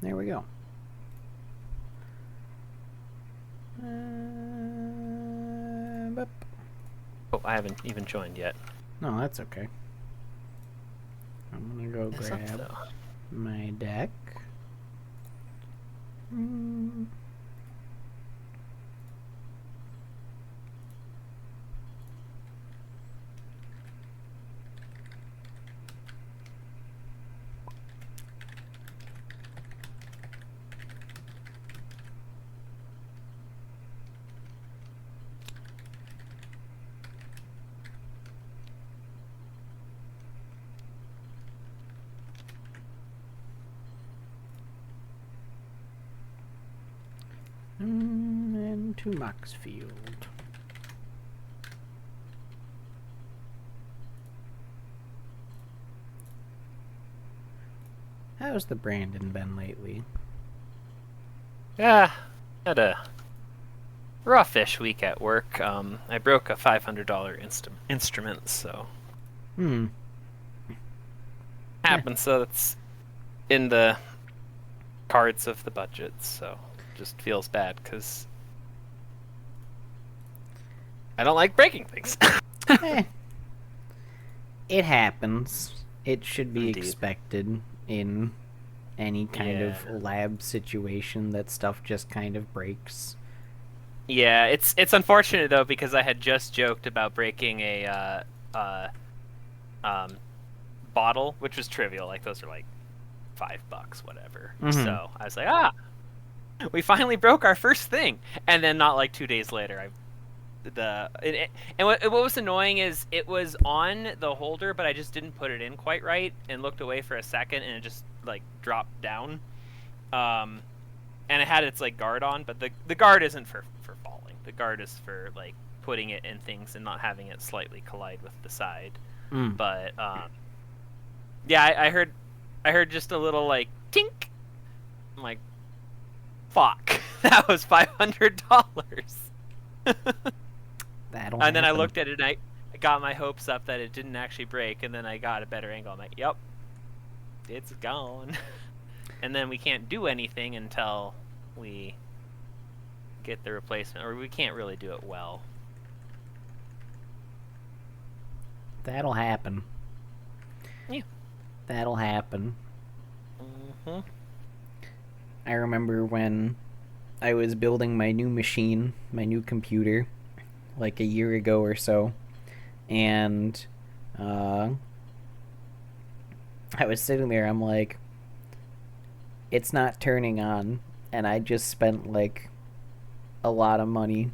There we go. Boop. Oh, I haven't even joined yet. No, that's okay. I'm gonna go What's up, grab though? my deck. Mm. And to Maxfield. How's the Brandon been lately? Yeah, had a roughish week at work. I broke a $500 instrument, so Hmm. happened. So that's in the cards of the budget. So just feels bad because I don't like breaking things. Eh, it happens. It should be Indeed. expected in any kind Yeah. of lab situation that stuff just kind of breaks. Yeah, it's unfortunate though because I had just joked about breaking a um bottle, which was trivial. Like those are like $5, whatever. Mm-hmm. So I was like, we finally broke our first thing, and then not like 2 days later, and what was annoying is it was on the holder, but I just didn't put it in quite right, and looked away for a second, and it just like dropped down. And it had its like guard on, but the guard isn't for falling. The guard is for like putting it in things and not having it slightly collide with the side. Mm. But yeah, I heard just a little like tink. I'm like, fuck, that was $500. That'll And then I happen. looked at it and I got my hopes up that it didn't actually break, and then I got a better angle. I'm like, yep, it's gone. And then we can't do anything until we get the replacement, or we can't really do it well. That'll happen. Yeah. That'll happen. Mm-hmm. I remember when I was building my new machine, my new computer, like a year ago or so, and I was sitting there. I'm like, it's not turning on, and I just spent like a lot of money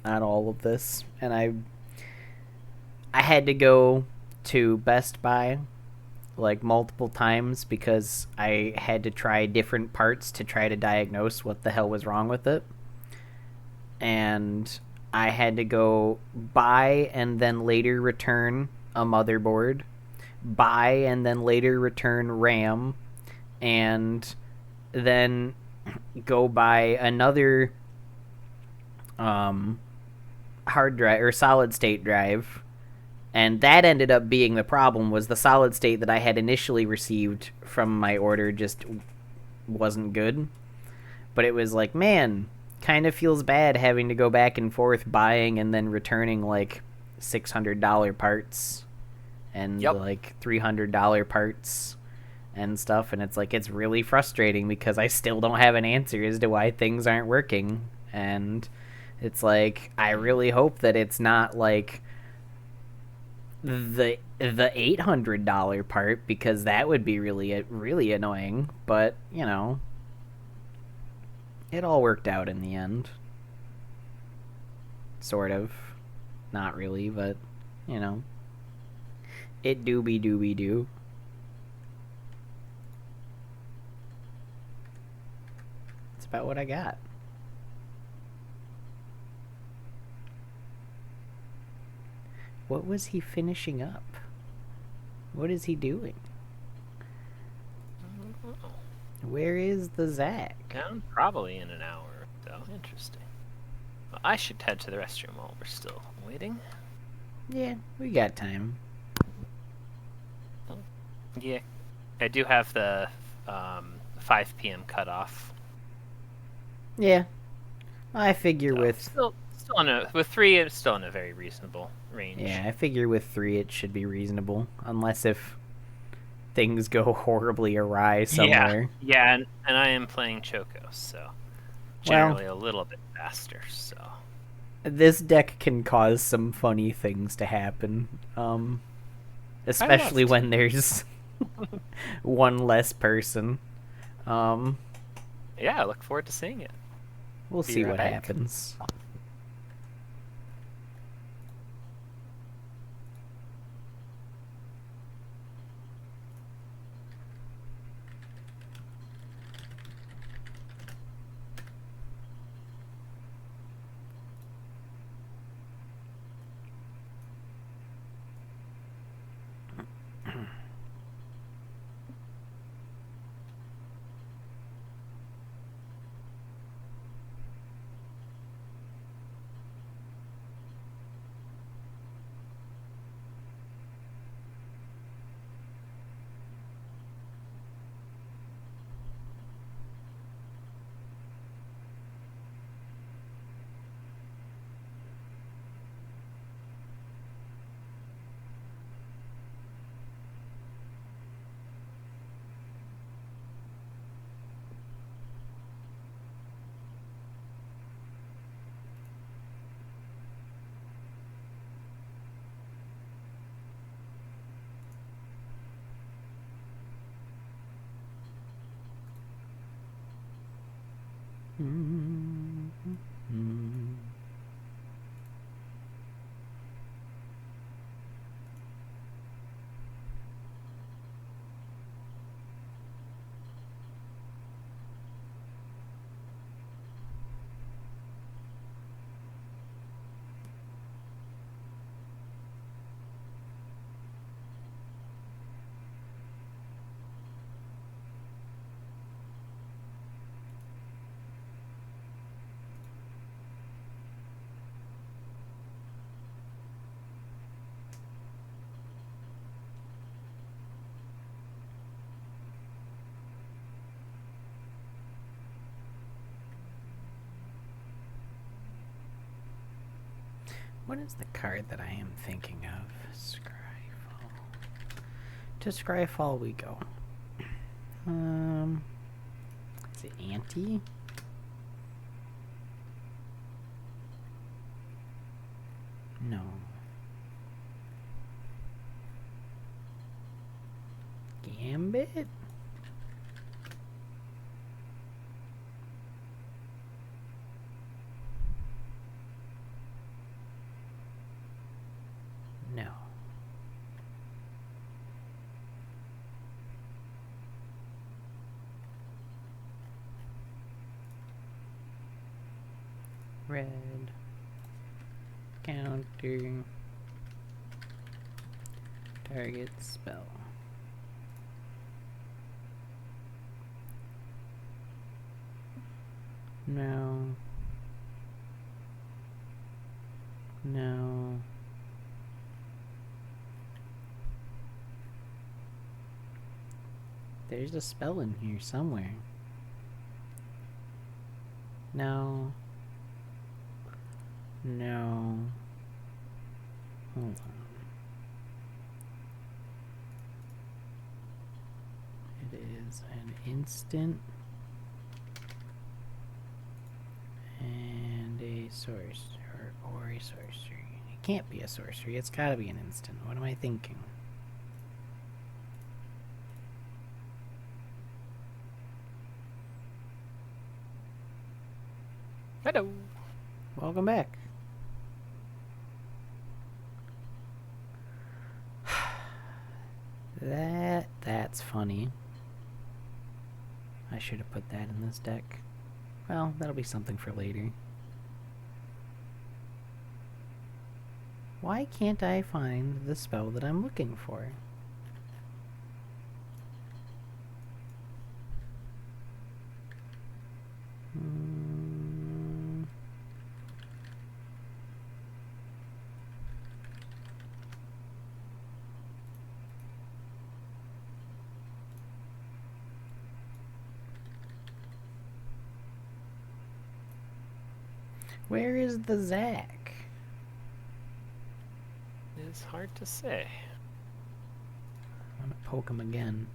on all of this, and I had to go to Best Buy like multiple times because I had to try different parts to try to diagnose what the hell was wrong with it. And I had to go buy and then later return a motherboard, buy and then later return RAM, and then go buy another um, hard drive or solid state drive. And that ended up being the problem, was the solid state that I had initially received from my order just wasn't good. But it was like, man, kind of feels bad having to go back and forth buying and then returning like $600 parts and Yep. like $300 parts and stuff. And it's like, it's really frustrating because I still don't have an answer as to why things aren't working. And it's like, I really hope that it's not like the $800 part, because that would be really annoying. But you know, it all worked out in the end. Sort of. Not really, but you know, it doobie doo. That's about what I got. What was he finishing up? What is he doing? Where is the Zach? Down probably in an hour. So interesting. Well, I should head to the restroom while we're still waiting. Yeah, we got time. Yeah, I do have the 5 p.m. cutoff. Yeah, I figure So with still with 3, it's still in a very reasonable range. yeah, I figure with 3 it should be reasonable, unless if things go horribly awry somewhere. Yeah, and I am playing Chocos, so Well, generally a little bit faster. So this deck can cause some funny things to happen, I love especially to. when there's one less person. Um, Yeah, I look forward to seeing it. we'll Be see right what back. happens. What is the card that I am thinking of? Scryfall. To Scryfall we go. Is it Anti? No. Gambit? No. Red. Counter. Target spell. No. No. There's a spell in here somewhere. No. No. Hold on. It is an instant and a sorcery, or a sorcery. It can't be a sorcery. It's gotta be an instant. What am I thinking? Hello. Welcome back. That's funny. I should have put that in this deck. Well, that'll be something for later. Why can't I find the spell that I'm looking for? Where is the Zac? It's hard to say. I'm gonna poke him again.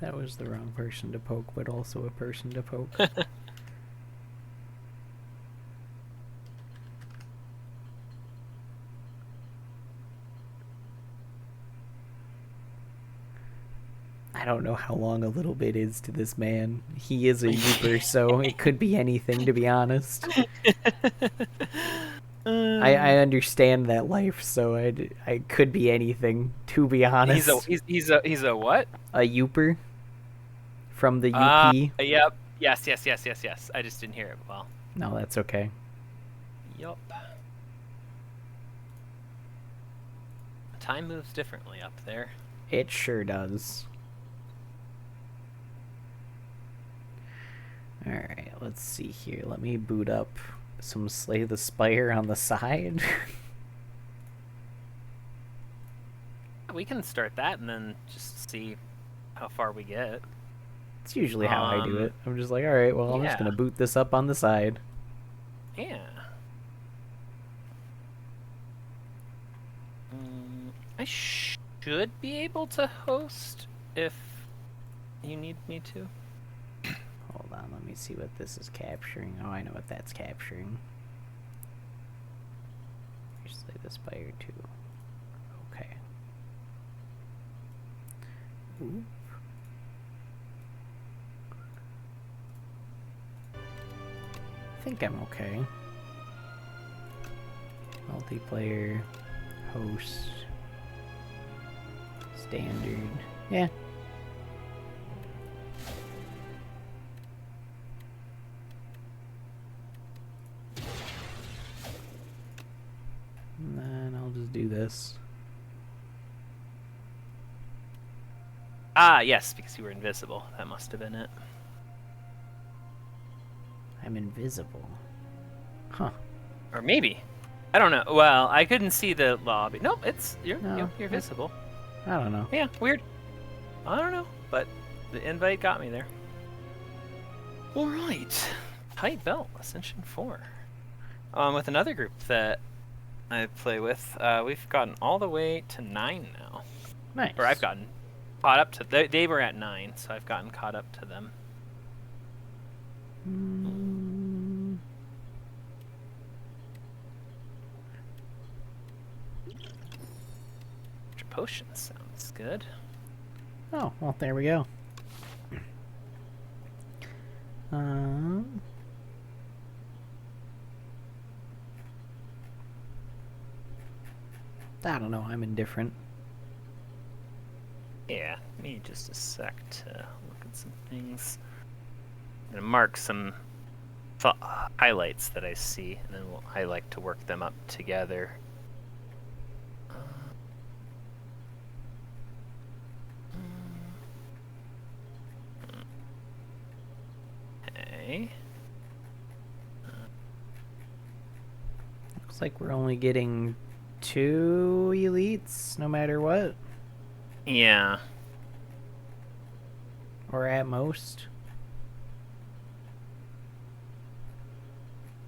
That was the wrong person to poke, but also a person to poke. I don't know how long a little bit is to this man. He is a Youper, so it could be anything, to be honest. I understand that life, so I could be anything, to be honest. He's a what? A Youper from the UP. Yep. Yes. I just didn't hear it well. No, that's okay. Yup. Time moves differently up there. It sure does. Alright, let's see here. Let me boot up some Slay the Spire on the side. We can start that and then just see how far we get. It's usually how I do it. I'm just like, alright, well, I'm just going to boot this up on the side. Yeah. I should be able to host if you need me to. Hold on, let me see what this is capturing. Oh, I know what that's capturing. Here's Slay the Spire too. Okay. Ooh. I think I'm okay. Multiplayer, host, standard. Yeah. And then I'll just do this. Ah, yes, because you were invisible. That must have been it. I'm invisible. Huh. Or maybe. I don't know. Well, I couldn't see the lobby. Nope, you're visible. I don't know. Yeah, weird. I don't know, but the invite got me there. All right. Tight Belt, Ascension 4. With another group that I play with, we've gotten all the way to 9 now. Nice. Or I've gotten caught up to... They were at 9, so I've gotten caught up to them. Potion sounds good. Oh, well, there we go. I don't know, I'm indifferent. Yeah, me just a sec to look at some things. I'm going to mark some highlights that I see, and then I like to work them up together. Okay. Looks like we're only getting 2 elites, no matter what. Yeah. Or at most.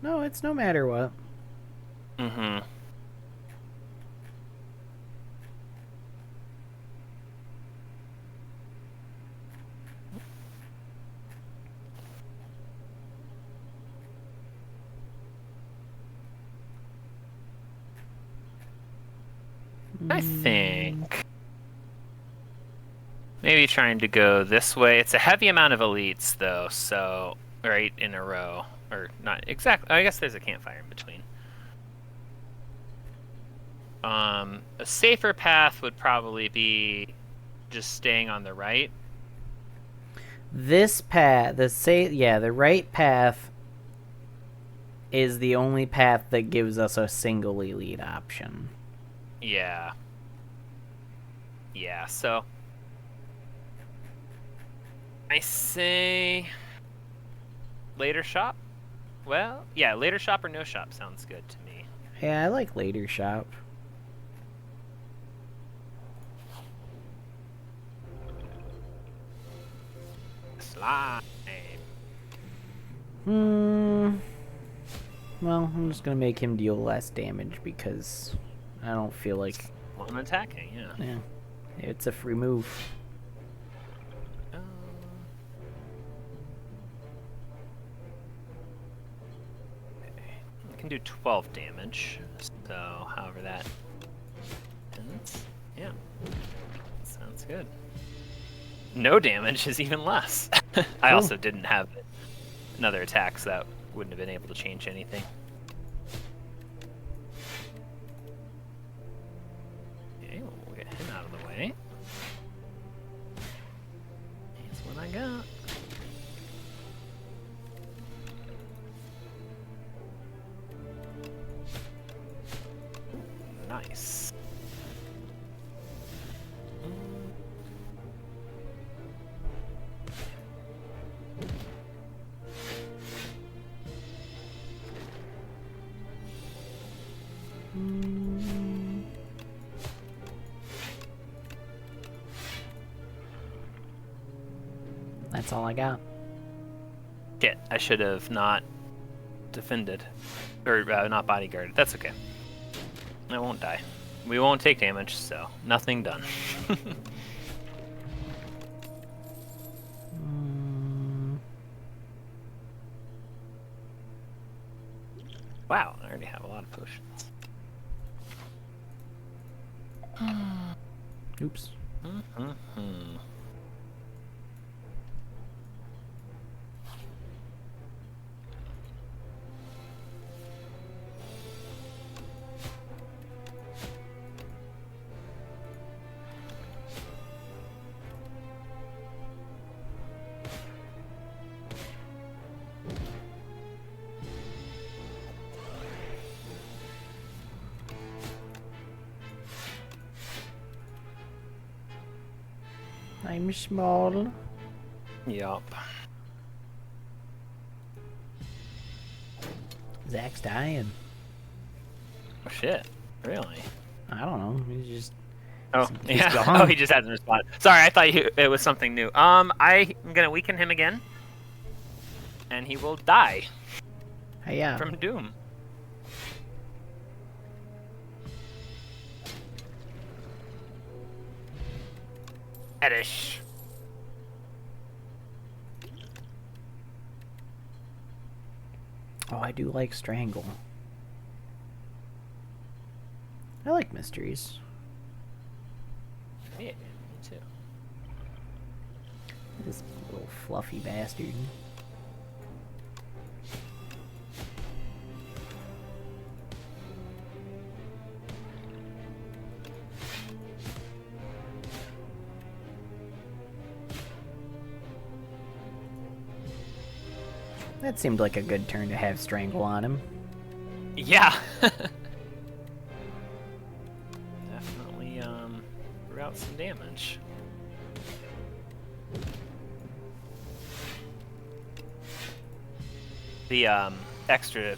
No, it's no matter what. Mm-hmm. I think maybe trying to go this way. It's a heavy amount of elites, though, so right in a row. Or not exactly. I guess there's a campfire in between. A safer path would probably be just staying on the right. This path, the right path is the only path that gives us a single elite option. Yeah. Yeah, so I say later shop. Well, yeah, later shop or no shop sounds good to me. Yeah, I like later shop. Slime. Hmm. Well, I'm just gonna make him deal less damage because I don't feel like. One attacking, yeah. Yeah, it's a free move. Can do 12 damage, so however that ends. Yeah, sounds good. No damage is even less. I Cool. also didn't have another attack, so that wouldn't have been able to change anything. Okay, well, we'll get him out of the way. Here's what I got. Nice. That's all I got. Shit, I should have not defended. Or not bodyguarded. That's okay. I won't die. We won't take damage, so nothing done. Wow, I already have a lot of potions. Oops. I'm small. Yup. Zach's dying. Oh shit. Really? I don't know. He's just. Oh, He's yeah. gone. Oh, he just hasn't responded. Sorry, I thought it was something new. I'm gonna weaken him again. And he will die Hey, yeah. from doom. Edish. Oh, I do like Strangle. I like mysteries. Yeah, me too. This little fluffy bastard. That seemed like a good turn to have Strangle on him. Yeah. Definitely threw out some damage. The extra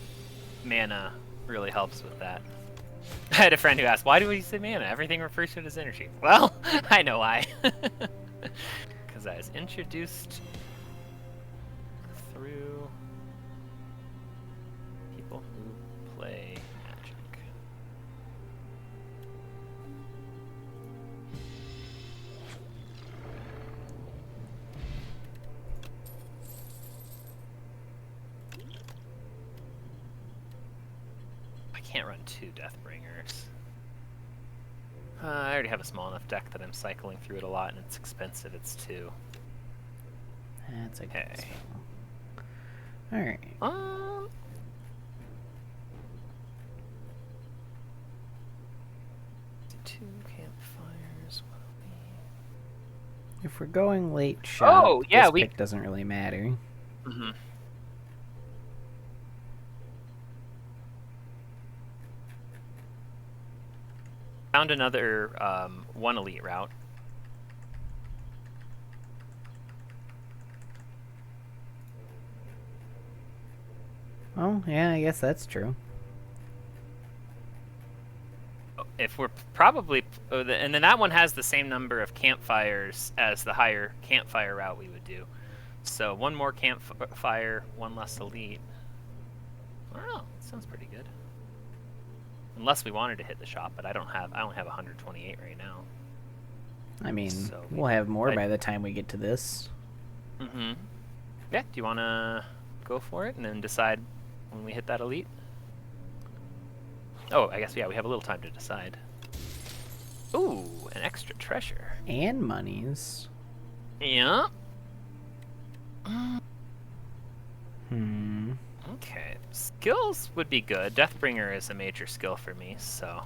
mana really helps with that. I had a friend who asked, why do we say mana? Everything refers to it as energy. Well, I know why. Because I was introduced through people who play Magic. I can't run 2 Deathbringers. I already have a small enough deck that I'm cycling through it a lot, and it's expensive. It's 2. That's a good Okay. spell. Alright. 2 campfires. If we're going late shot, Oh, yeah, this pick doesn't really matter. Mm-hmm. Found another 1 elite route. Oh, yeah, I guess that's true. If we're probably, and then that one has the same number of campfires as the higher campfire route we would do. So one more campfire, one less elite. I don't know. That sounds pretty good. Unless we wanted to hit the shop, but I only have 128 right now. I mean, So we'll have more by the time we get to this. Mm-hmm. Yeah. Do you want to go for it and then decide when we hit that elite? Oh, I guess, yeah, we have a little time to decide. Ooh, an extra treasure. And monies. Yeah. Hmm. Okay. Skills would be good. Deathbringer is a major skill for me, so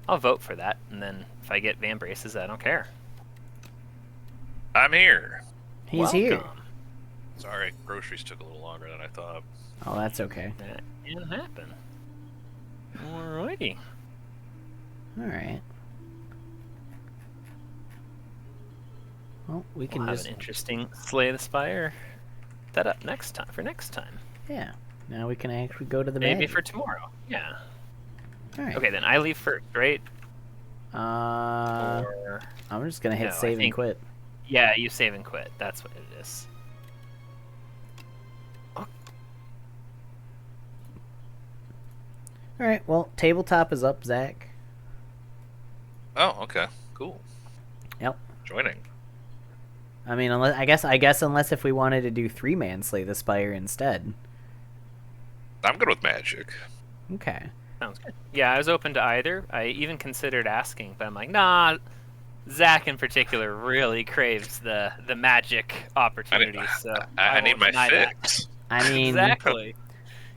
I'll vote for that. And then if I get Van Braces, I don't care. I'm here. He's Welcome. here. Sorry, groceries took a little longer than I thought. Oh, that's okay. That can happen. Alrighty. Alright. Well, we can We'll have just... an interesting Slay the Spire set up next time. Yeah. Now we can actually go to the Maybe magic. for tomorrow. Yeah. Alright. Okay, then I leave first, right? I'm just gonna hit No, I save and think- quit. Yeah, you save and quit. That's what it is. Alright, well, tabletop is up, Zach. Oh, okay, cool. Yep. Joining. I mean, I guess unless if we wanted to do 3-man Slay the Spire instead. I'm good with magic. Okay. Sounds good. Yeah, I was open to either. I even considered asking, but I'm like, nah. Zach in particular really craves the magic opportunities, so I need won't my deny that. fix. I mean, Exactly.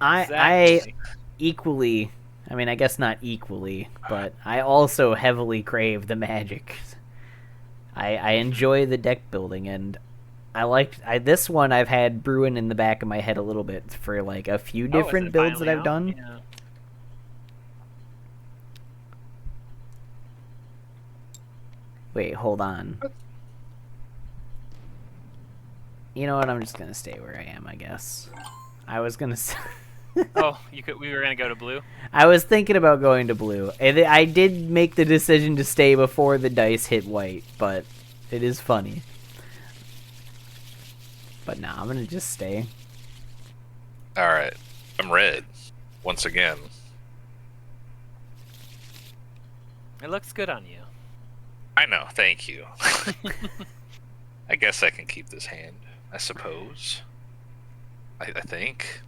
I Exactly. equally, I mean, I guess not equally, but I also heavily crave the magic. I enjoy the deck building, and this one I've had brewing in the back of my head a little bit for like a few Is different it builds that finally I've out? done. Yeah. Wait, hold on. You know what? I'm just gonna stay where I am, I guess. I was gonna. Oh, we were gonna go to blue. I was thinking about going to blue. I did make the decision to stay before the dice hit white, but it is funny. But nah, I'm gonna just stay. Alright, I'm red. Once again. It looks good on you. I know, thank you. I guess I can keep this hand, I suppose. I think.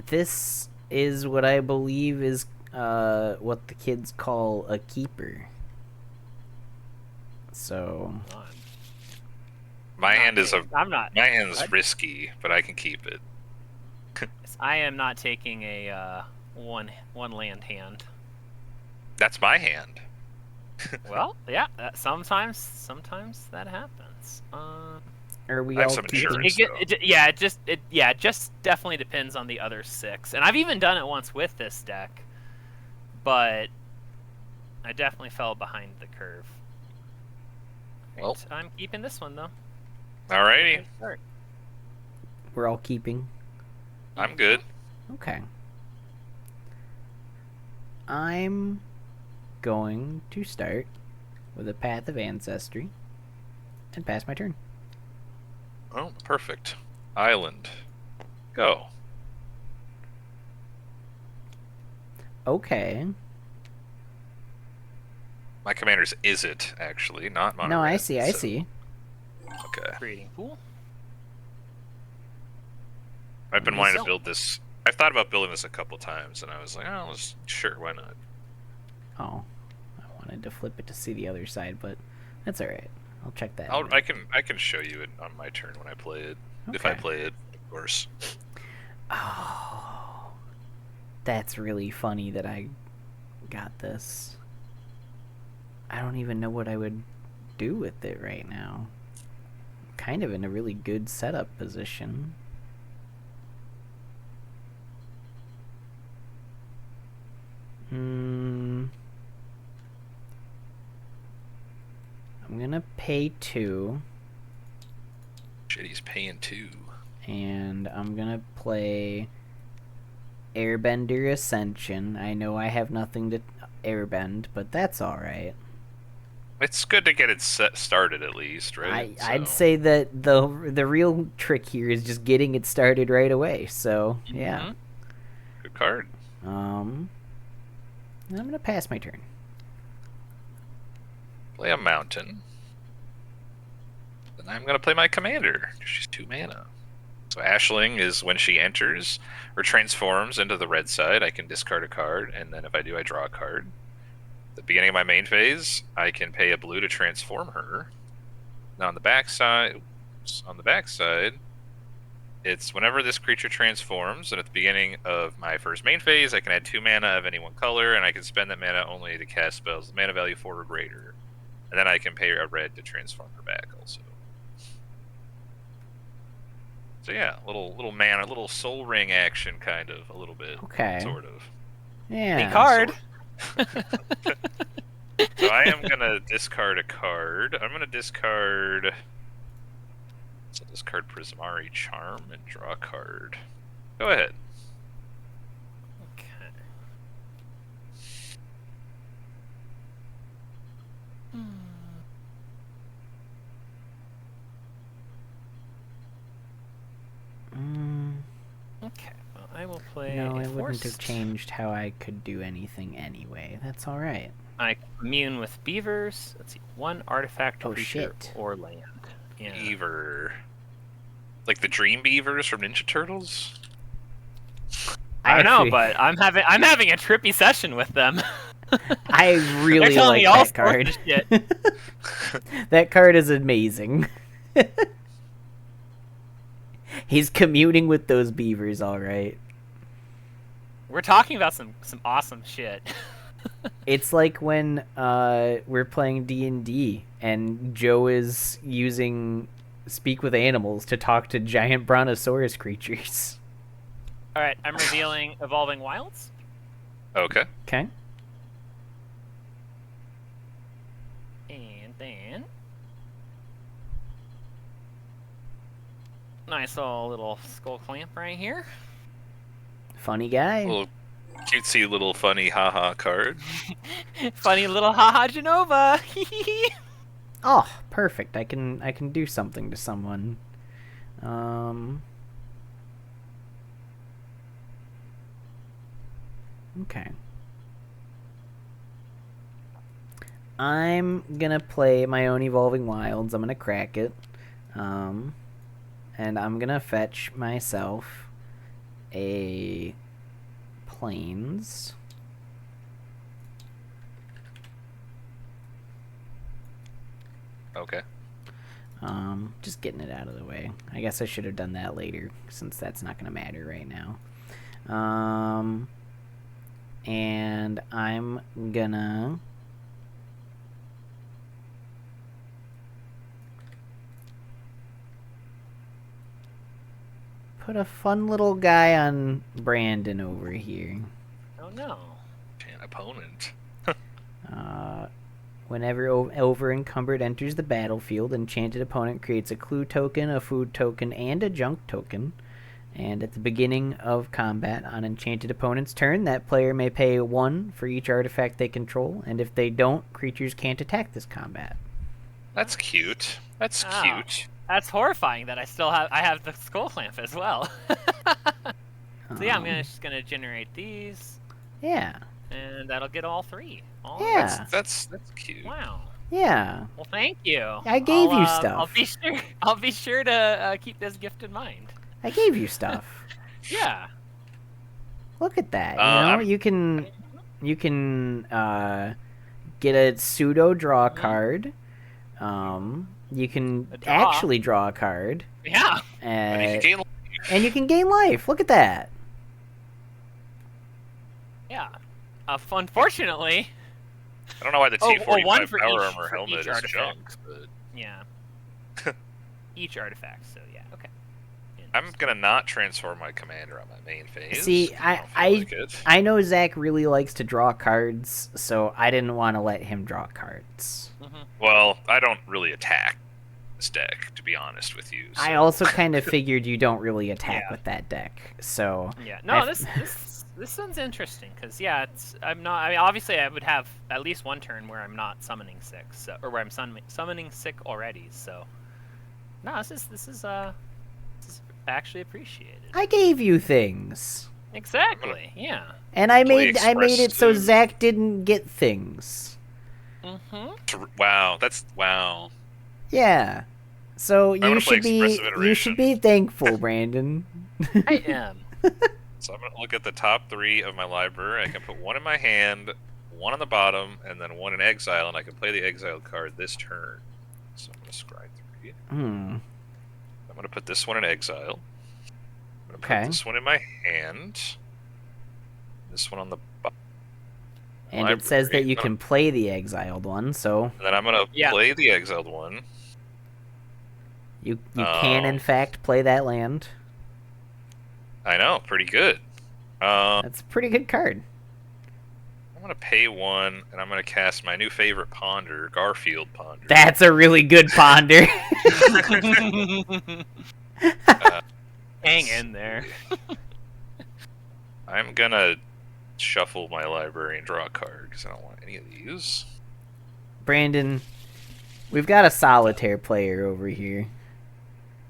This is what I believe is what the kids call a keeper. So My hand is I'm not. My hand is What? risky, but I can keep it. I am not taking a one land hand. That's my hand. Well, yeah. Sometimes that happens. are we I have all some keeping? insurance. It just definitely depends on the other 6, and I've even done it once with this deck, but I definitely fell behind the curve. Well. Right, I'm keeping this one though. Alrighty, Okay, start. We're all keeping. I'm good. Okay. I'm going to start with a Path of Ancestry and pass my turn. Oh, perfect. Island. Go. Okay. My commander's is it, actually, not mono No, I red, see, I so- see. Okay. Creating pool. I've been wanting to So- build this. I've thought about building this a couple times, and I was like, oh, sure, why not? Oh, I wanted to flip it to see the other side, but that's all right. I'll check that. I can show you it on my turn when I play it. If I Okay. play it, of course. Oh, that's really funny that I got this. I don't even know what I would do with it right now. Kind of in a really good setup position. I'm gonna pay 2, Shit, he's paying 2. and I'm gonna play Airbender Ascension. I know I have nothing to airbend, but that's alright. It's good to get it started at least, right? I'd say that the real trick here is just getting it started right away. So yeah. Good card. I'm gonna pass my turn. Play a mountain. Then I'm gonna play my commander. She's 2 mana. So Ashling is when she enters or transforms into the red side, I can discard a card, and then if I do, I draw a card. At the beginning of my main phase, I can pay a blue to transform her. Now on the backside, it's whenever this creature transforms, and at the beginning of my first main phase, I can add 2 mana of any one color, and I can spend that mana only to cast spells with mana value 4 or greater. And then I can pay a red to transform her back also. So yeah, little mana, little soul ring action kind of, a little bit. Okay. Sort of. Yeah. Big card. So I am gonna discard a card. I'm gonna discard. So discard Prismari Charm and draw a card. Go ahead. Okay. Okay. Well, I will play. No, a it wouldn't have forced. changed how I could do anything anyway. That's alright. I commune with beavers. Let's see, 1 artifact, Oh, creature, shit. or land. Yeah. Beaver. Like the Dream Beavers from Ninja Turtles? I don't know, actually- but I'm having a trippy session with them. I really They're telling like me all that sorts card. of shit. That card is amazing. He's communing with those beavers, alright. We're talking about some awesome shit. It's like when we're playing D&D and Joe is using Speak with Animals to talk to giant brontosaurus creatures. All right, I'm revealing Evolving Wilds. Okay. Okay. And then nice little skull clamp right here. Funny guy. Little cutesy little funny haha card. Funny little haha Genova. Oh, perfect. I can do something to someone. Okay. I'm gonna play my own Evolving Wilds. I'm gonna crack it. And I'm gonna fetch myself a Plains. Okay. Just getting it out of the way. I guess I should have done that later, since that's not gonna matter right now. And I'm gonna put a fun little guy on Brandon over here. Oh no. An opponent. Whenever over encumbered enters the battlefield, enchanted opponent creates a clue token, a food token, and a junk token. And at the beginning of combat on enchanted opponent's turn, that player may pay 1 for each artifact they control, and if they don't, creatures can't attack this combat. That's cute. That's Oh. cute. That's horrifying that I have the skull clamp as well. So yeah, I'm just gonna generate these, Yeah. and that'll get all 3. Yeah. That's cute. Wow. Yeah. Well, thank you. I gave you I'll stuff. I'll be sure to keep this gift in mind. I gave you stuff. Yeah. Look at that. I'm- You can get a pseudo draw card. You can A draw. actually draw a card. Yeah. And you can gain And you can gain life. Look at that. Yeah. Unfortunately, I don't know why the Oh, T45 one for power each- armor for helmet each is artifact. junk, but yeah. Each artifact. So yeah. Okay. I'm gonna not transform my commander on my main phase. See, don't I feel like it. I know Zach really likes to draw cards, so I didn't want to let him draw cards. Well, I don't really attack this deck, to be honest with you. I so- also kind of figured you don't really attack Yeah. with that deck, so Yeah. No, I- this This one's interesting because I'm not. I mean, obviously, I would have at least one turn where I'm not summoning sick, or where I'm summoning sick already. So, no, this is actually appreciated. I gave you things. Exactly. Yeah. And I Play made it so expressive. Zach didn't get things. Wow, wow. Yeah. So wanna you play should be expressive iteration. thankful, Brandon. I am. So I'm gonna look at the top 3 of my library. I can put one in my hand, one on the bottom, and then one in exile, and I can play the exiled card this turn. So I'm gonna scry 3. I'm gonna put this one in exile. I'm gonna put this one in my hand. This one on the bottom. And it says that you can play the exiled one, so... And then I'm gonna play the exiled one. You can, in fact, play that land. I know, pretty good. That's a pretty good card. I'm gonna pay 1, and I'm gonna cast my new favorite Ponder, Garfield Ponder. That's a really good Ponder. Hang in there. I'm gonna shuffle my library and draw a card, because I don't want any of these. Brandon, we've got a solitaire player over here.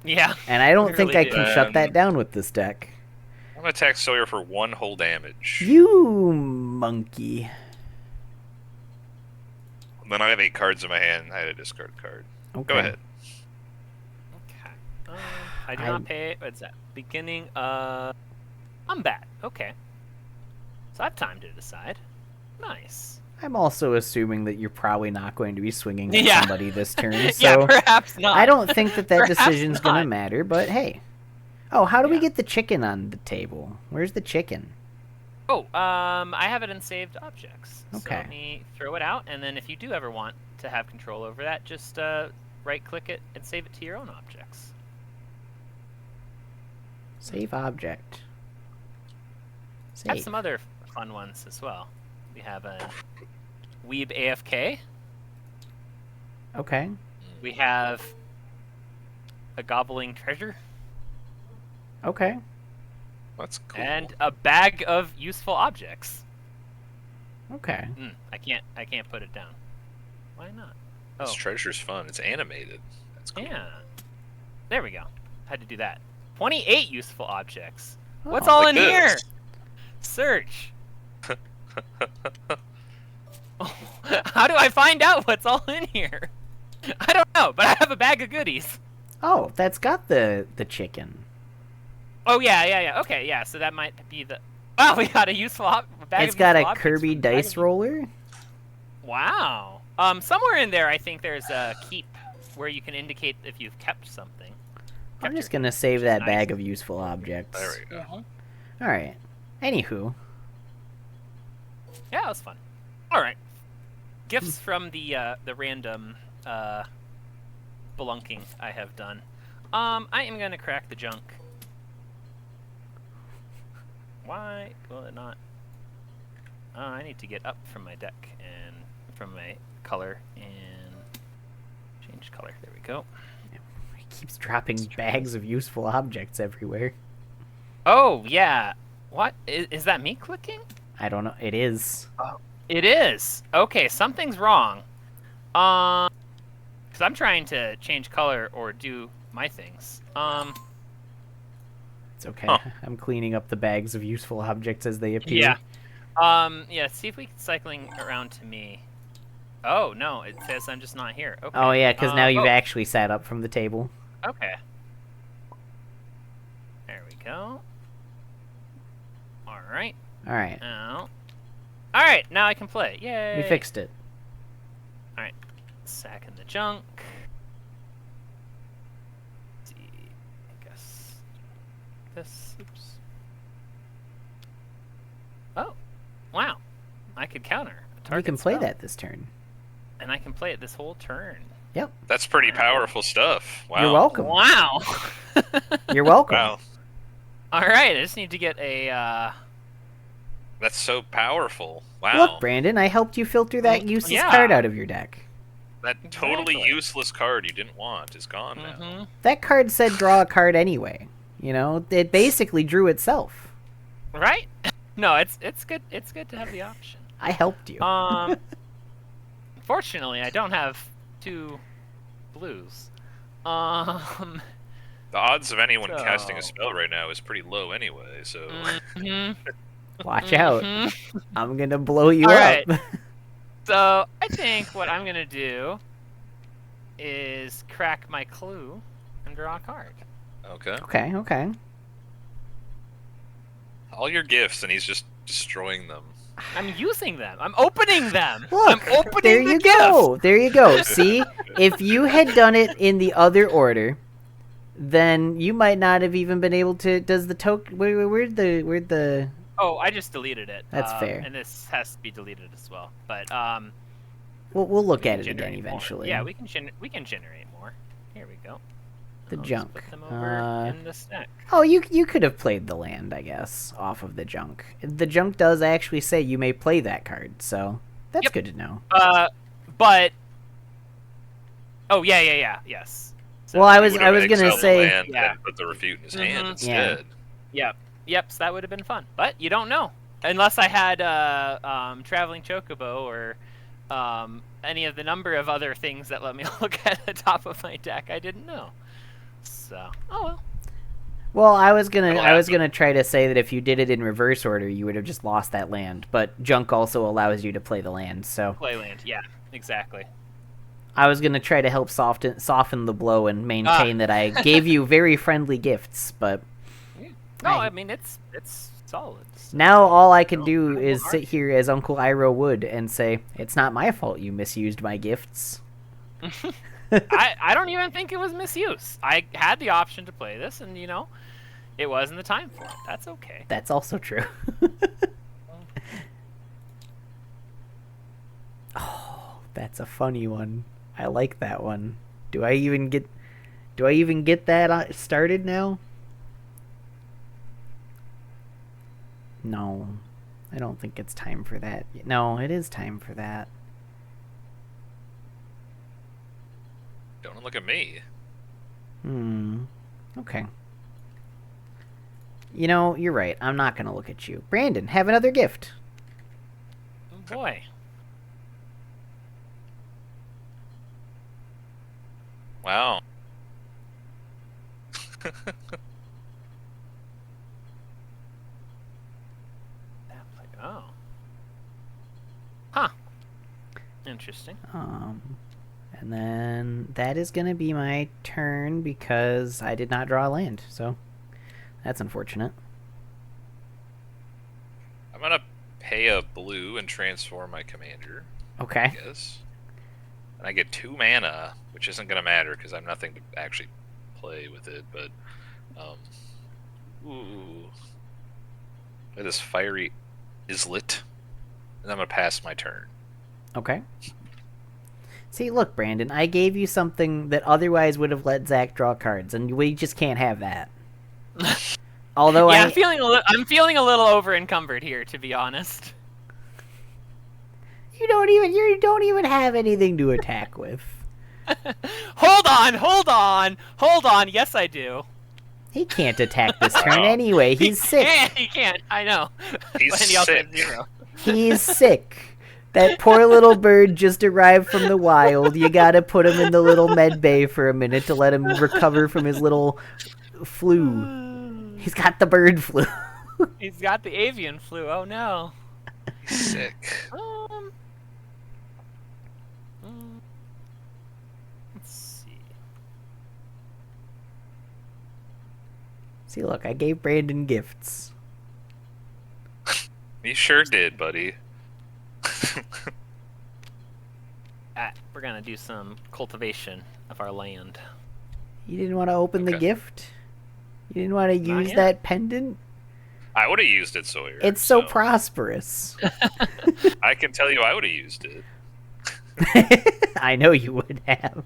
Yeah. And I don't think I can shut that down with this deck. I'm gonna attack Sawyer for 1 whole damage. You monkey. And then I have 8 cards in my hand. I had to discard a card. Okay. Go ahead. Okay. I do not pay. What's that? Beginning. Combat. Okay. So I have time to decide. Nice. I'm also assuming that you're probably not going to be swinging at somebody this turn. So yeah, perhaps not. I don't think that decision's going to matter, but hey. Oh, how do we get the chicken on the table? Where's the chicken? Oh, I have it in saved objects. Okay. So let me throw it out, and then if you do ever want to have control over that, just right-click it and save it to your own objects. Save object. Save. I have some other fun ones as well. We have a Weeb AFK. Okay. We have a Gobbling Treasure. Okay. That's cool. And a bag of useful objects. Okay. I can't put it down. Why not? Oh. This treasure's fun. It's animated. That's cool. Yeah. There we go. Had to do that. 28 useful objects. Oh, What's all in this. here? Search. How do I find out what's all in here? I don't know, but I have a bag of goodies. Oh, that's got the chicken. Oh yeah. Okay, yeah. So that might be the. Wow, we got a useful bag. It's got a Kirby dice roller. Wow. Somewhere in there, I think there's a keep where you can indicate if you've kept something. I'm just gonna save that bag of useful objects. There we go. All right. Anywho. Yeah, that was fun. All right. Gifts from the random belunking I have done. I am gonna crack the junk. Why will it not? I need to get up from my deck and from my color and change color. There we go. He keeps dropping bags of useful objects everywhere. Oh yeah. What is that? Me clicking? I don't know. It is. It is. Okay, something's wrong. Because I'm trying to change color or do my things. It's okay. Huh. I'm cleaning up the bags of useful objects as they appear. Yeah. Yeah, see if we can cycling around to me. Oh, no, it says I'm just not here. Okay. Oh, yeah, because now you've actually sat up from the table. Okay. There we go. Alright. Alright. Now. Alright, now I can play. Yay! We fixed it. Alright. Sack in the junk. Let's see. I guess. This. Oops. Oh. Wow. I could counter. We can play spell. that this turn. And I can play it this whole turn. Yep. That's pretty powerful stuff. Wow. You're welcome. Wow. You're welcome. Wow. Alright, I just need to get a, That's so powerful. Wow. Look, Brandon, I helped you filter that useless card out of your deck. That totally Exactly. useless card you didn't want is gone now. Mm-hmm. That card said draw a card anyway. You know, it basically drew itself. Right? No, it's good. It's good to have the option. I helped you. Fortunately, I don't have 2 blues. The odds of anyone casting a So- spell right now is pretty low anyway, so Mhm. Watch out. Mhm. I'm gonna blow you All up. right. So I think what I'm gonna do is crack my clue and draw a card. okay. Okay. All your gifts, and he's just destroying them. I'm using them. I'm opening them. Look, I'm opening there the you gift. go. There you go. See, if you had done it in the other order, then you might not have even been able to. Does the token? Where'd the? Oh, I just deleted it. That's fair. And this has to be deleted as well. But We'll look we at can it again generate more. eventually. Yeah, we can generate more. Here we go. The I'll just junk. Put them over in the stack. Oh, you could have played the land, I guess, off of the junk. The junk does actually say you may play that card, so that's Yep. good to know. But oh yes. So Well, I He was would've gonna exiled the say- land Yeah. and put the refute in his hand Mhm. instead. Yep. So that would have been fun, but you don't know unless I had traveling chocobo or any of the number of other things that let me look at the top of my deck. I didn't know. So oh well. Well, I was That'll gonna try to say that if you did it in reverse order, you would have just lost that land. But junk also allows you to play the land, so Play land. Yeah, exactly. I was gonna try to help soften the blow and maintain that I gave you very friendly gifts. But No, I mean it's solid. So now all I can No, do I won't is sit argue. here as Uncle Iroh would and say it's not my fault you misused my gifts. I don't even think it was misuse. I had the option to play this, and it wasn't the time for it. That's okay. That's also true. Oh, that's a funny one. I like that one. Do I even get that started now? No. I don't think it's time for that. No, it is time for that. Don't look at me. Okay. You're right. I'm not going to look at you. Brandon, have another gift. Oh boy. Wow. Oh. Huh. Interesting. And then that is going to be my turn because I did not draw a land. So that's unfortunate. I'm gonna pay a blue and transform my commander, I Okay. guess. And I get 2 mana, which isn't gonna matter because I'm nothing to actually play with it. But, ooh, look at this fiery islet, and I'm gonna pass my turn. Okay. See, look, Brandon, I gave you something that otherwise would have let Zach draw cards, and we just can't have that. Although Yeah, I'm feeling a little over encumbered here, to be honest. you don't even have anything to attack with. Hold on. Yes, I do. He can't attack this turn anyway. He's sick. He can't. I know. He's But he also has sick. 0. He's sick. That poor little bird just arrived from the wild. You gotta put him in the little med bay for a minute to let him recover from his little flu. He's got the bird flu. He's got the avian flu. Oh no. He's sick. Let's see. See, look, I gave Brandon gifts. You sure did, buddy. We're gonna do some cultivation of our land. You didn't want to open the Okay. gift? You didn't want to Not use yet. that pendant? I would have used it, Sawyer. It's so prosperous. I can tell you I would have used it. I know you would have.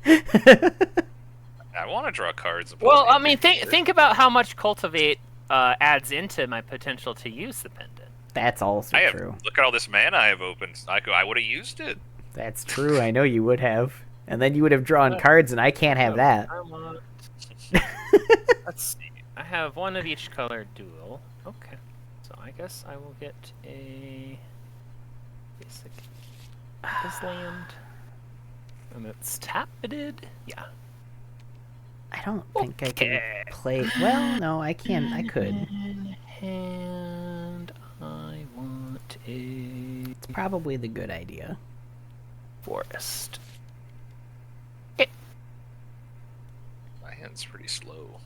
I want to draw cards. And put Well, them I in mean, here. think about how much cultivate adds into my potential to use the pendant. That's also I have, true. look at all this mana I have opened. I would have used it. That's true. I know you would have. And then you would have drawn cards, and I can't have that. Let's see. I have one of each color dual. Okay. So I guess I will get a basic this land. And it's tapped. Yeah. I don't think I can play. Well, no, I can. I could. And I want a It's probably the good idea. forest. My hand's pretty slow,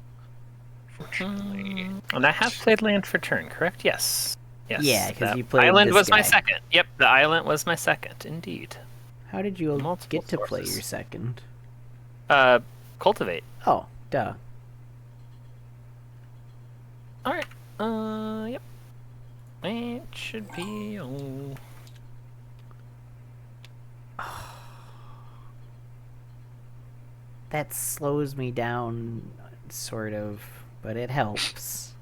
unfortunately. And I have played land for turn, correct? Yes. Yes. Yeah, 'cause that you played island this was my guy. second. Yep, the island was my second, indeed. How did you Multiple get to play sources. your second? Cultivate. Oh, duh. Alright. Yep. It should be. Oh. That slows me down, sort of, but it helps.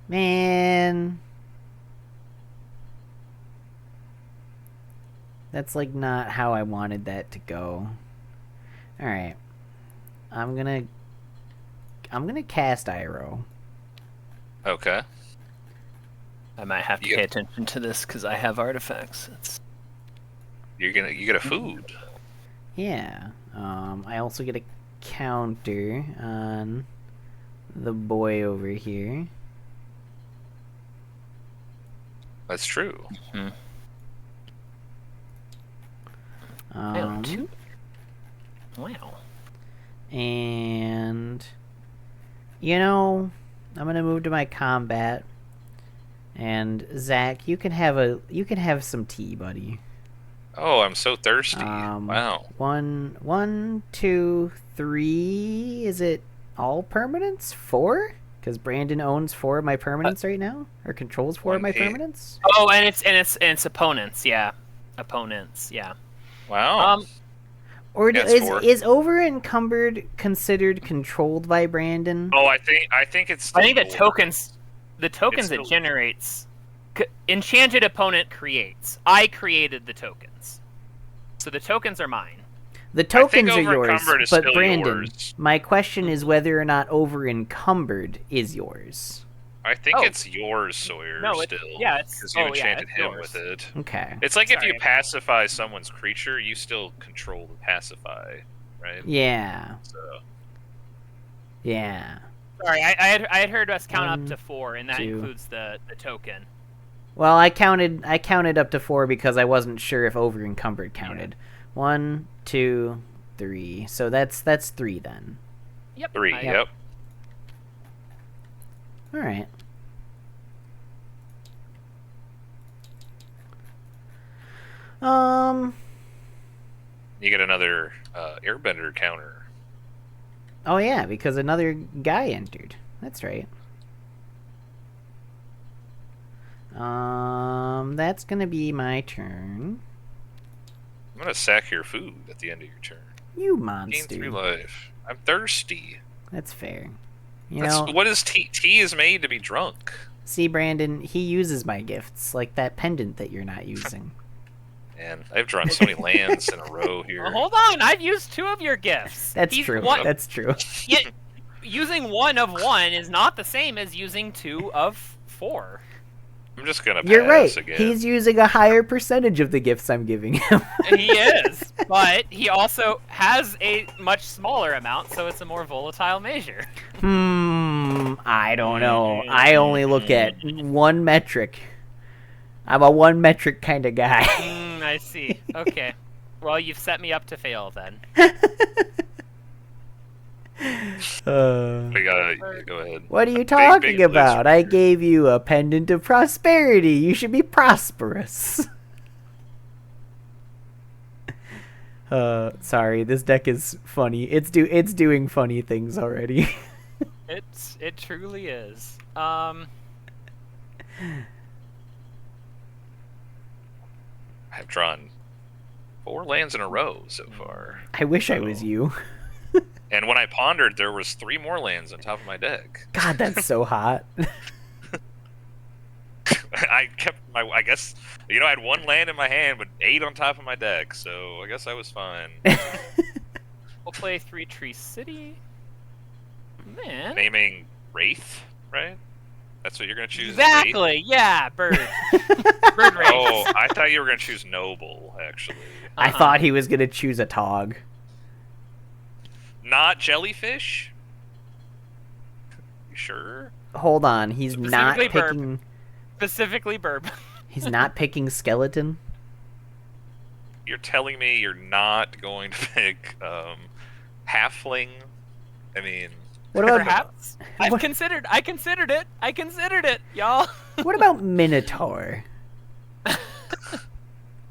Man. That's like not how I wanted that to go. Alright. I'm gonna cast Iroh. Okay. I might have to Yep. pay attention to this because I have artifacts. You get a food. Yeah. I also get a counter on the boy over here. That's true. Two. Wow. And you know, I'm gonna move to my combat. And Zach, you can have some tea, buddy. Oh, I'm so thirsty. Wow. 1, 2, 3. Is it all permanents? 4? Because Brandon owns 4 of my permanents right now, or controls 4 of my 1, 8. permanents. Oh, and it's opponents. Yeah, opponents. Yeah. Wow. Or Yeah, it's 4. is over encumbered considered controlled by Brandon? Oh, I think it's. I think the yours. tokens. The tokens It's it still- generates, enchanted opponent creates. I created the tokens, so the tokens are mine. The tokens are over yours, encumbered is but still Brandon, yours. my question is whether or not over encumbered is yours. I think Oh. it's yours, Sawyer. No, still. it's because you enchanted it's him yours. with it. Okay. It's like if Sorry. you pacify someone's creature, you still control the pacify, right? Yeah. So Yeah. Sorry, I had heard us count 1, up to 4, and that 2. includes the token. Well, I counted up to 4 because I wasn't sure if over encumbered counted. 1, 2, 3. So that's 3 then. Yep. 3. Yep. All right. You get another airbender counter. Oh yeah, because another guy entered. That's right. That's gonna be my turn. I'm gonna sack your food at the end of your turn. You Gain monster. 3 life. I'm thirsty. That's fair. You That's know, what is tea? Tea is made to be drunk. see, Brandon, he uses my gifts, like that pendant that you're not using. And I've drawn so many lands in a row here. Well, hold on, I've used 2 of your gifts. That's He's true. one- That's true. Yet, using 1 of 1 is not the same as using 2 of 4. I'm just gonna You're right. pass again. He's using a higher percentage of the gifts I'm giving him. He is, but he also has a much smaller amount, so it's a more volatile measure. I don't know. I only look at one metric. I'm a one metric kind of guy. I see. Okay. Well, you've set me up to fail then. We gotta go ahead. What are you talking big about? loser. I gave you a pendant of prosperity. You should be prosperous. Sorry, this deck is funny. It's doing funny things already. It truly is. I've drawn 4 lands in a row so far. I wish I was you. And when I pondered, there was 3 more lands on top of my deck. God, that's so hot. I kept my. I guess I had 1 land in my hand, but 8 on top of my deck. So I guess I was fine. We'll play 3 Tree City. Man. Naming Wraith, right? That's what you're gonna choose. Exactly. Yeah, bird. Bird race. Oh, I thought you were gonna choose noble. Actually, I thought he was gonna choose a tog. not jellyfish. You sure? Hold on, he's not Specifically burp. picking. Specifically burp. He's not picking skeleton. You're telling me you're not going to pick halfling? I mean, What about Perhaps. I What- considered it, y'all. what about minotaur?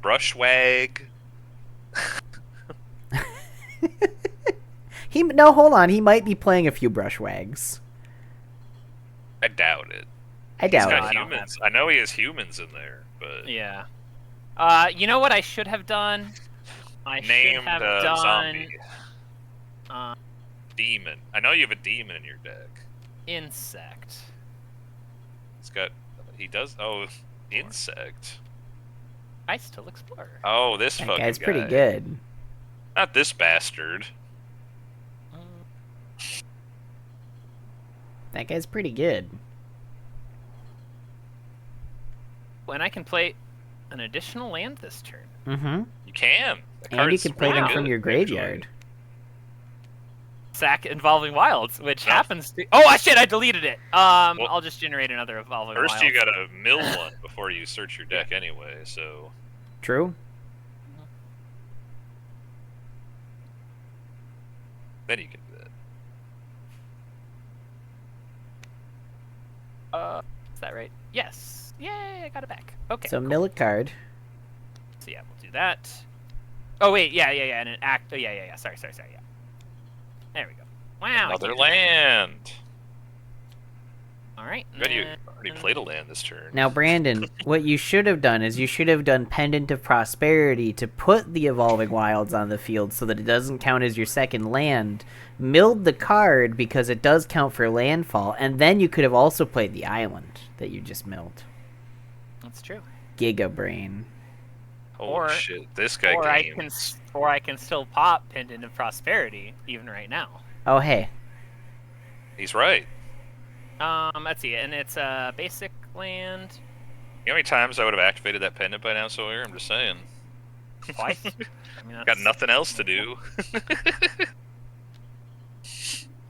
brushwag. No, hold on. He might be playing a few brushwags. I doubt it. I He's doubt got I it. don't humans. I know he has humans in there, but Yeah. You know what I should have done? I named should have done zombie uh, demon. I know you have a demon in your deck. insect. It's got. He does. Oh, insect. I still explore. Oh, this That fucking guy's guy. pretty good. Not this bastard. That guy's pretty good. When I can play an additional land this turn. Mm-hmm. You can. That And you card's can play really them wow. from good, your actually. graveyard. Sack Involving Wilds, which No. happens to. Oh shit! I deleted it. Well, I'll just generate another Evolving First, Wilds. you gotta mill one before you search your deck anyway. So True. then you can do that. Is that right? Yes. Yay! I got it back. Okay. So cool. mill a card. So yeah, we'll do that. Oh wait, yeah, and an act. Oh yeah. Sorry, yeah. There we go. Wow. Another land. All right. I bet you already played a land this turn. Now, Brandon, what you should have done is you should have done Pendant of Prosperity to put the Evolving Wilds on the field so that it doesn't count as your second land. Milled the card because it does count for landfall, and then you could have also played the island that you just milled. That's true. Giga Brain. Holy or- shit, this guy Or games. I can still pop Pendant of Prosperity even right now. Oh, hey. He's right. Let's see, and it's a basic land You know how many times I would have activated that pendant by now, Sawyer? I'm just saying. twice. I mean, Got that's- nothing else to do.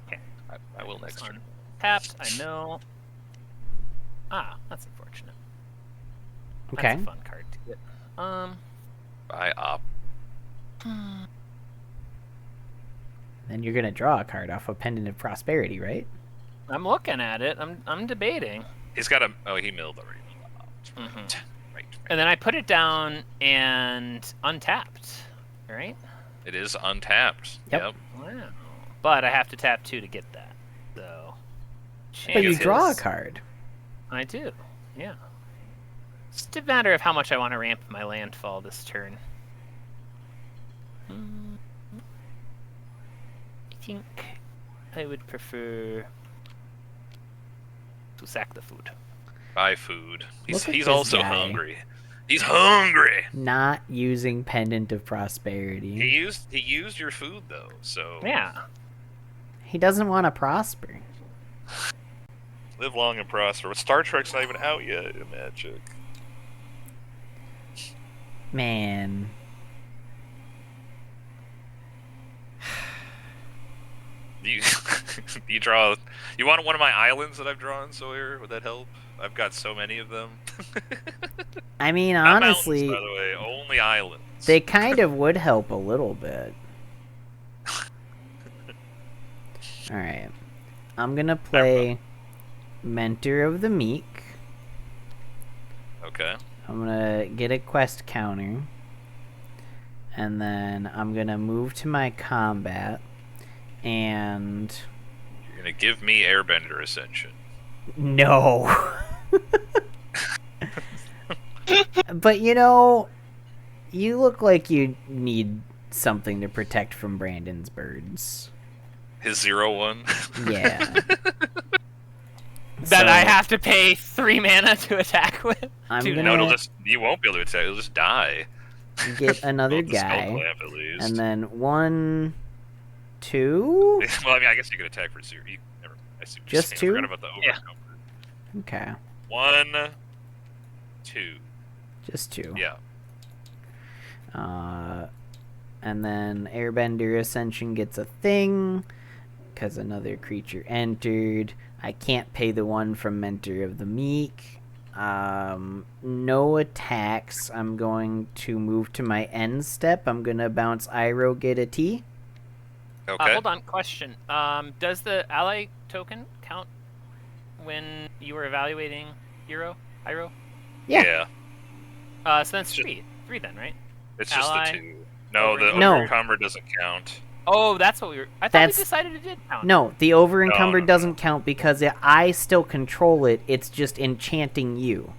Okay. I will next turn. Tapped. I know. Ah, that's unfortunate. Okay. That's a fun card to get. By op. Then you're going to draw a card off of Pendant of Prosperity, right? I'm looking at it. I'm debating. He's got a. Oh, he milled already. Mhm. Right. And then I put it down and untapped. Right? It is untapped. Yep. Wow. But I have to tap 2 to get that. So. But you Chances. draw a card. I do. Yeah. It's just a matter of how much I want to ramp my landfall this turn. I think I would prefer to sack the food. Buy food. Look at He's this also guy. hungry. He's hungry. Not using Pendant of Prosperity. He used your food though, so Yeah. He doesn't want to prosper. live long and prosper. Star Trek's not even out yet in Magic. Man. You you draw. You want one of my islands that I've drawn, Sawyer? Would that help? I've got so many of them. I mean, Not honestly, mountains, by the way, only islands. they kind of would help a little bit. Alright. I'm gonna play Mentor of the Meek. Okay. I'm gonna get a quest counter. And then I'm gonna move to my combat. And... You're gonna give me Airbender Ascension. No! But you know, you look like you need something to protect from Brandon's birds. His 0/1. Yeah. That I have to pay 3 mana to attack with. I'm Dude, No, gonna you won't be able to attack. It'll just die. get another Well, the spell guy. clamp, at least. And then 1, 2. Well, I mean, I guess you could attack for 0. I see what you're Just saying. 2? I forgot about the Yeah. overcomfort. Okay. 1, 2. Just 2. Yeah. And then Airbender Ascension gets a thing, because another creature entered. I can't pay the 1 from Mentor of the Meek. No attacks. I'm going to move to my end step. I'm going to bounce Iroh, get a T. Okay. Hold on, question. Does the ally token count when you were evaluating Iroh? Yeah. So that's 3. 3 then, right? It's just Ally, the 2. No, the No. overencumber doesn't count. Oh, that's what we were... I thought That's- we decided it did count. No, the over encumbered No. doesn't count because I still control it. It's just enchanting you.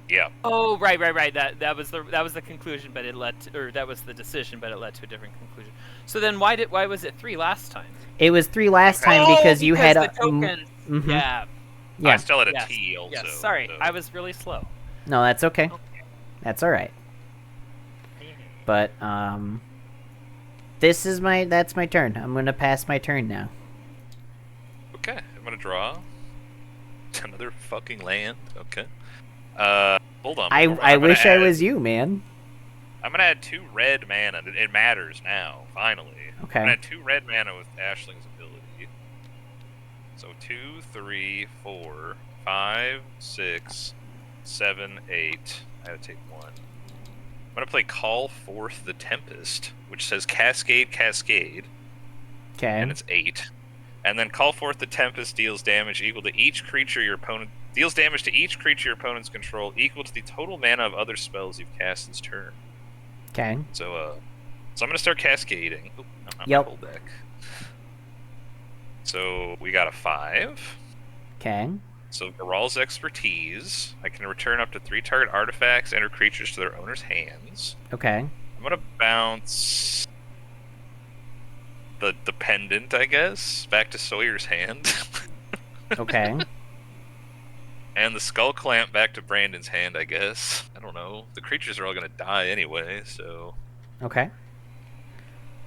Yeah. Oh, right. That was the conclusion, but it led to, or that was the decision, but it led to a different conclusion. So then why was it 3 last time? It was 3 last time because you had the a token. mhm. Yeah. Yeah. I still had a Yes. T also. Yes. Sorry, so- I was really slow. No, that's okay. Okay. That's all right. But that's my turn. I'm gonna pass my turn now. Okay, I'm gonna draw another fucking land. Okay. Hold on. I wish I was you, man. I'm gonna add 2 red mana. It matters now, finally. Okay. I'm gonna add 2 red mana with Ashling's ability. So 2, 3, 4, 5, 6, 7, 8. I gotta take 1. I'm gonna play Call Forth the Tempest, which says Cascade, Cascade, Okay. and it's 8. And then Call Forth the Tempest deals damage equal to each creature your opponent deals damage to each creature your opponents control equal to the total mana of other spells you've cast this turn. Okay. So I'm gonna start cascading. Oh, no, not Yep. my whole deck. So we got a 5. Okay. So Garal's Expertise. I can return up to 3 target artifacts and or creatures to their owner's hands. Okay. I'm gonna bounce the pendant, I guess, back to Sawyer's hand. Okay. And the Skull Clamp back to Brandon's hand, I guess. I don't know. The creatures are all gonna die anyway, so. Okay.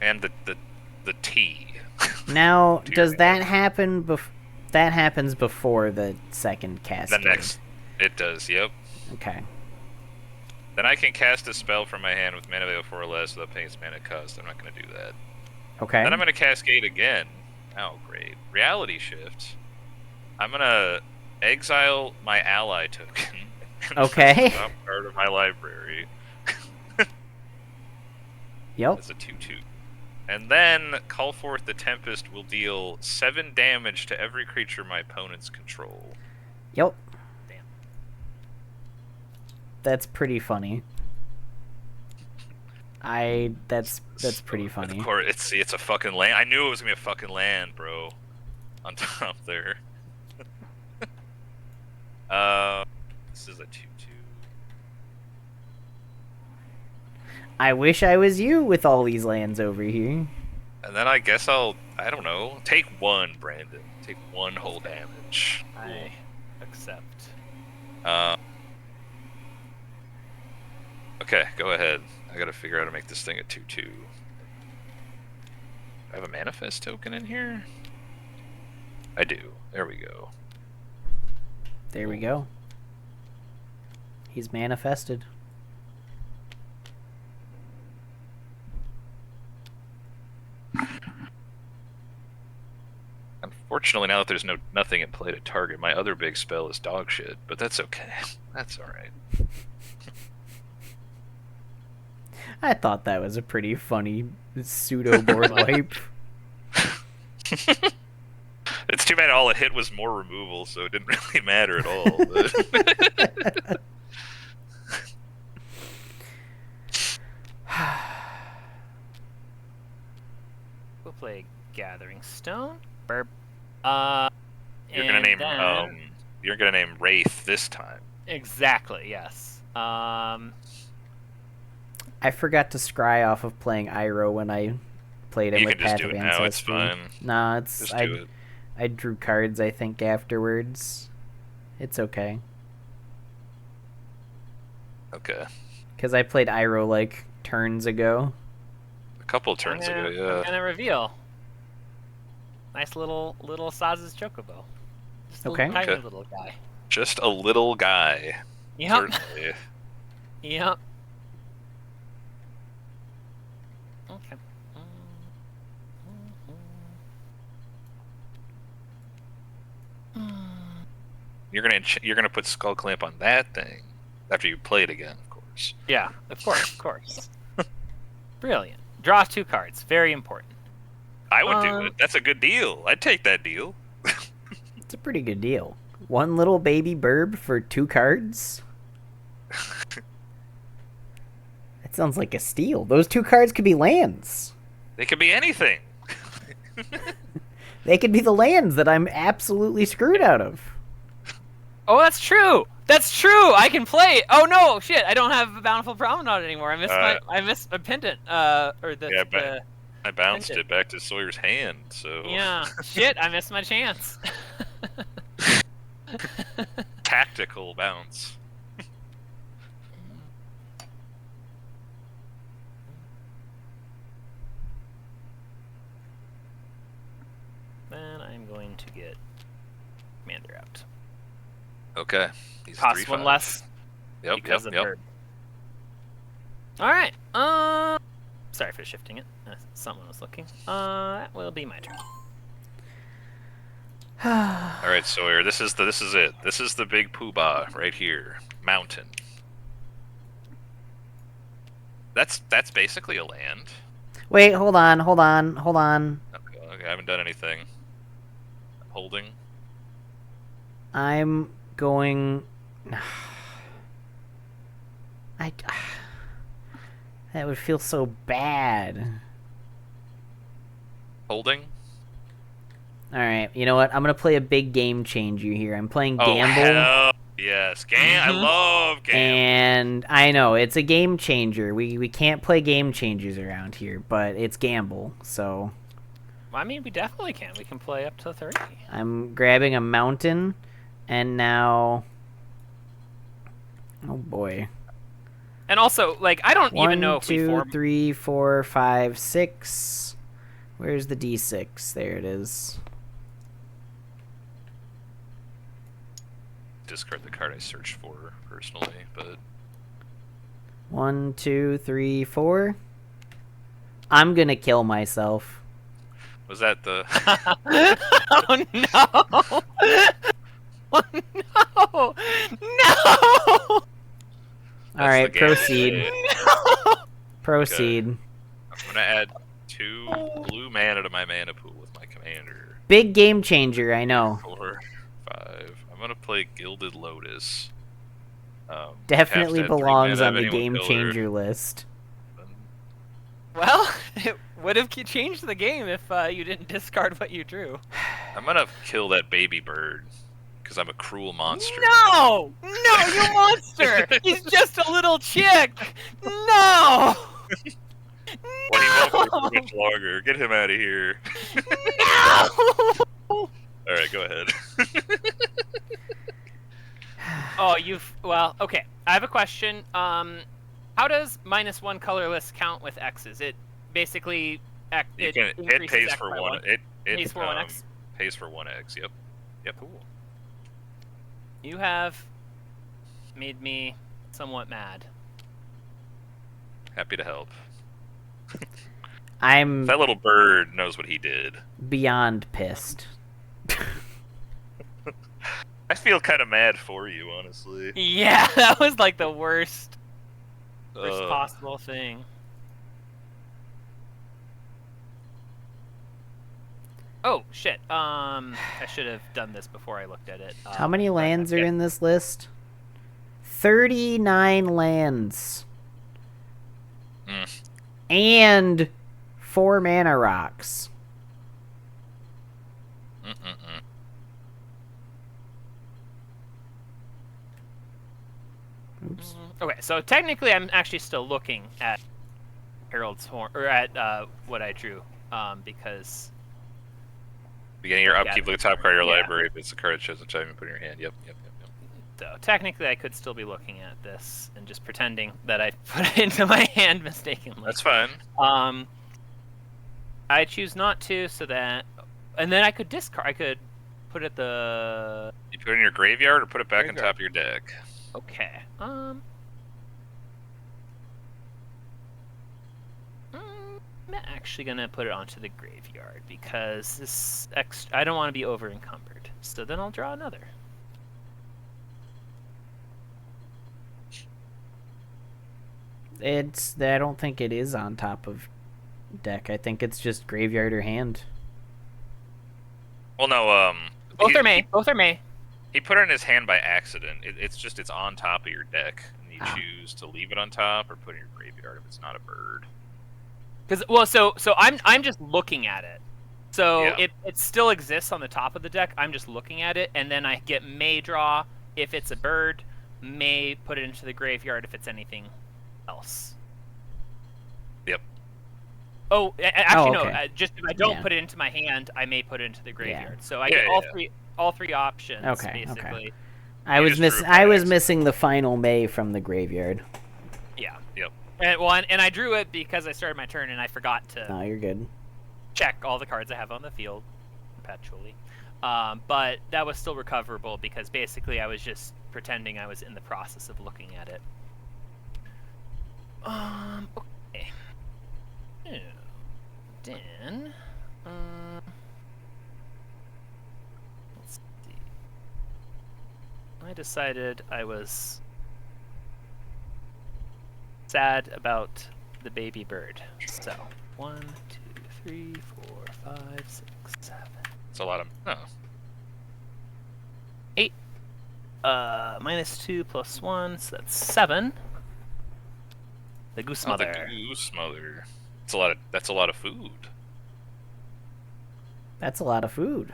And the T. Now, To your does that hand. happen that happens before the second The cascade? next. It does, yep. Okay. Then I can cast a spell from my hand with mana value 4 or less without paying its mana cost. I'm not gonna do that. Okay. Then I'm gonna cascade again. Oh, great. Reality Shift. I'm gonna exile my ally token. Okay. Top card of my library. Yep. As a 2/2. And then Call Forth the Tempest will deal 7 damage to every creature my opponents control. Yep. Damn. That's pretty funny. That's pretty funny. Of course, it's a fucking land. I knew it was gonna be a fucking land, bro. On top there. This is a 2/2. I wish I was you with all these lands over here. And then I guess I don't know, take 1, Brandon. Take 1 whole damage. I accept. Okay, go ahead. I gotta figure out how to make this thing a 2/2. I have a manifest token in here? I do. There we go. There we go. He's manifested. Unfortunately, now that there's nothing in play to target, my other big spell is dog shit, but that's okay. That's alright. I thought that was a pretty funny pseudo board wipe. It's too bad all it hit was more removal, so it didn't really matter at all. But... We'll play Gathering Stone. Burp. You're gonna name Wraith this time. Exactly. Yes. I forgot to scry off of playing Iroh when I played him You with can just Path do of it now. It's Ancestry. fine. Nah, it's Just do it. I drew cards, I think, afterwards. It's okay. Okay. Because I played Iroh, like, turns ago. A couple turns ago, I'm yeah. gonna reveal. Nice little Saz's Chocobo. Just a Okay. little, tiny Okay. little guy. Just a little guy. Yep. Certainly. Yep. Okay. You're gonna put Skull Clamp on that thing after you play it again, of course. Yeah, of course. Brilliant. Draw 2 cards. Very important. I would do it. That's a good deal. I'd take that deal. It's a pretty good deal. 1 little baby burb for 2 cards? That sounds like a steal. Those 2 cards could be lands. They could be anything. They could be the lands that I'm absolutely screwed out of. Oh, that's true. That's true. I can play. Oh no, shit! I don't have a Bountiful Promenade anymore. I missed my pendant. I bounced pendant. it back to Sawyer's hand. So Yeah. Shit! I missed my chance. tactical bounce. Then I'm going to get Commander out. Okay. He's Cost 3/5. 1 less. Yep. Because of bird. All right. Sorry for shifting it. Someone was looking. That will be my turn. All right, Sawyer. This is it. This is the big poobah right here. Mountain. That's basically a land. Wait, hold on. Okay, I haven't done anything. I'm holding. I'm going... That would feel so bad. Holding. Alright, you know what? I'm going to play a big game changer here. I'm playing Oh, Gamble. hell yes. I love Gamble. And I know, it's a game changer. We can't play game changers around here, but it's Gamble, so... I mean, we definitely can. We can play up to 30. I'm grabbing a mountain, and now... Oh boy. And also, like, I don't even know if 1, we 2, form... 3, 4, 5, 6. Where's the D6? There it is. Discard the card I searched for personally, but 1, 2, 3, 4. I'm gonna kill myself. was that the? Oh no! Oh no! No! All right, the game proceed. play. No! Proceed. I'm gonna add 2 blue mana to my mana pool with my commander. Big game changer, I know. 4, 5. I'm gonna play Gilded Lotus. Definitely taps that 3 belongs mana, on the anyone game killer. changer list. Well, it would have changed the game if you didn't discard what you drew. I'm gonna kill that baby bird because I'm a cruel monster. No! No, you monster! He's just a little chick! No! Well, he won't be for much longer. Get him out of here. No! All right, go ahead. Oh, well, okay. I have a question. How does -1 colorless count with X's? It basically It increases pays X for by 1. It pays for 1x. pays for 1x. Yep. Cool. You have made me somewhat mad. Happy to help. I'm That little bird knows what he did. beyond pissed. I feel kind of mad for you, honestly. Yeah, that was like the worst possible thing. Oh shit. I should have done this before I looked at it. How many lands are in this list? 39 lands. And 4 mana rocks. Oops. Okay, so technically I'm actually still looking at Harold's Horn, or at what I drew, because... Beginning your upkeep, look at the top card of your Yeah. library. If it's a card that shows the time, you put it in your hand. Yep. So technically I could still be looking at this and just pretending that I put it into my hand mistakenly. That's fine. I choose not to, so that... And then I could discard, I could put it the... You Put it in your graveyard or put it back on Graveyard. top of your deck. Okay. I'm actually gonna put it onto the graveyard because this I don't want to be over encumbered. So then I'll draw another. I don't think it is on top of deck. I think it's just graveyard or hand. Well, no. Both are May. Both are May. He put it in his hand by accident. It's on top of your deck, and you Ah. choose to leave it on top or put it in your graveyard if it's not a bird. Because so I'm just looking at it. So Yeah. it still exists on the top of the deck. I'm just looking at it, and then I get May draw if it's a bird. May put it into the graveyard if it's anything else. Yep. Oh, actually okay. no. Just if I don't Yeah. put it into my hand, I may put it into the graveyard. Yeah. So I Yeah, get all three options. Okay, Basically. okay. I You was just drew missing. it by I was accident. missing the final May from the graveyard. Yeah. Yep. And I drew it because I started my turn and I forgot to No, you're good. check all the cards I have on the field perpetually. But that was still recoverable because basically I was just pretending I was in the process of looking at it. Okay. Yeah. Then, let's see. I decided I was sad about the baby bird. So, 1, 2, 3, 4, 5, 6, 7, It's a lot of 8. -2 + 1, so that's 7. The goose mother. The goose mother. That's a lot of food. That's a lot of food.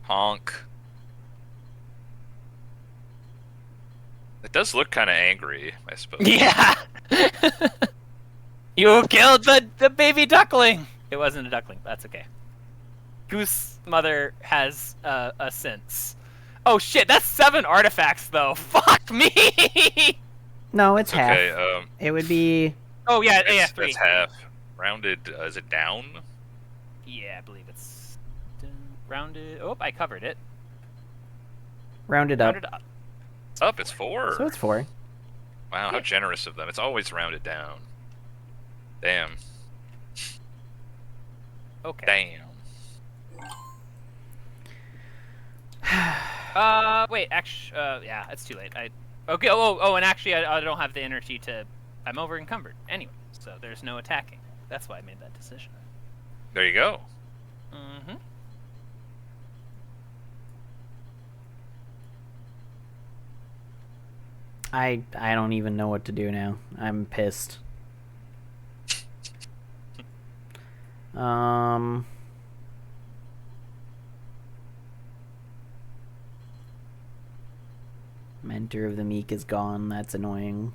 Honk. It does look kind of angry, I suppose. Yeah. You killed the baby duckling. It wasn't a duckling. But that's okay. Goose mother has a sense. Oh shit! That's 7 artifacts though. Fuck me. No, it's half. Okay. It would be. Oh yeah, 3. That's half. Rounded. Is it down? Yeah, I believe it's rounded. Oh, I covered it. Rounded up. Rounded up. Up. It's 4. So it's 4. Wow, how generous of them. It's always rounded down. Damn. Okay. Damn. Wait. Actually, yeah, it's too late. Okay. Oh, and actually, I don't have the energy to. I'm over encumbered anyway, so there's no attacking. That's why I made that decision. There you go. Mm-hmm. I don't even know what to do now. I'm pissed. Mentor of the Meek is gone. That's annoying.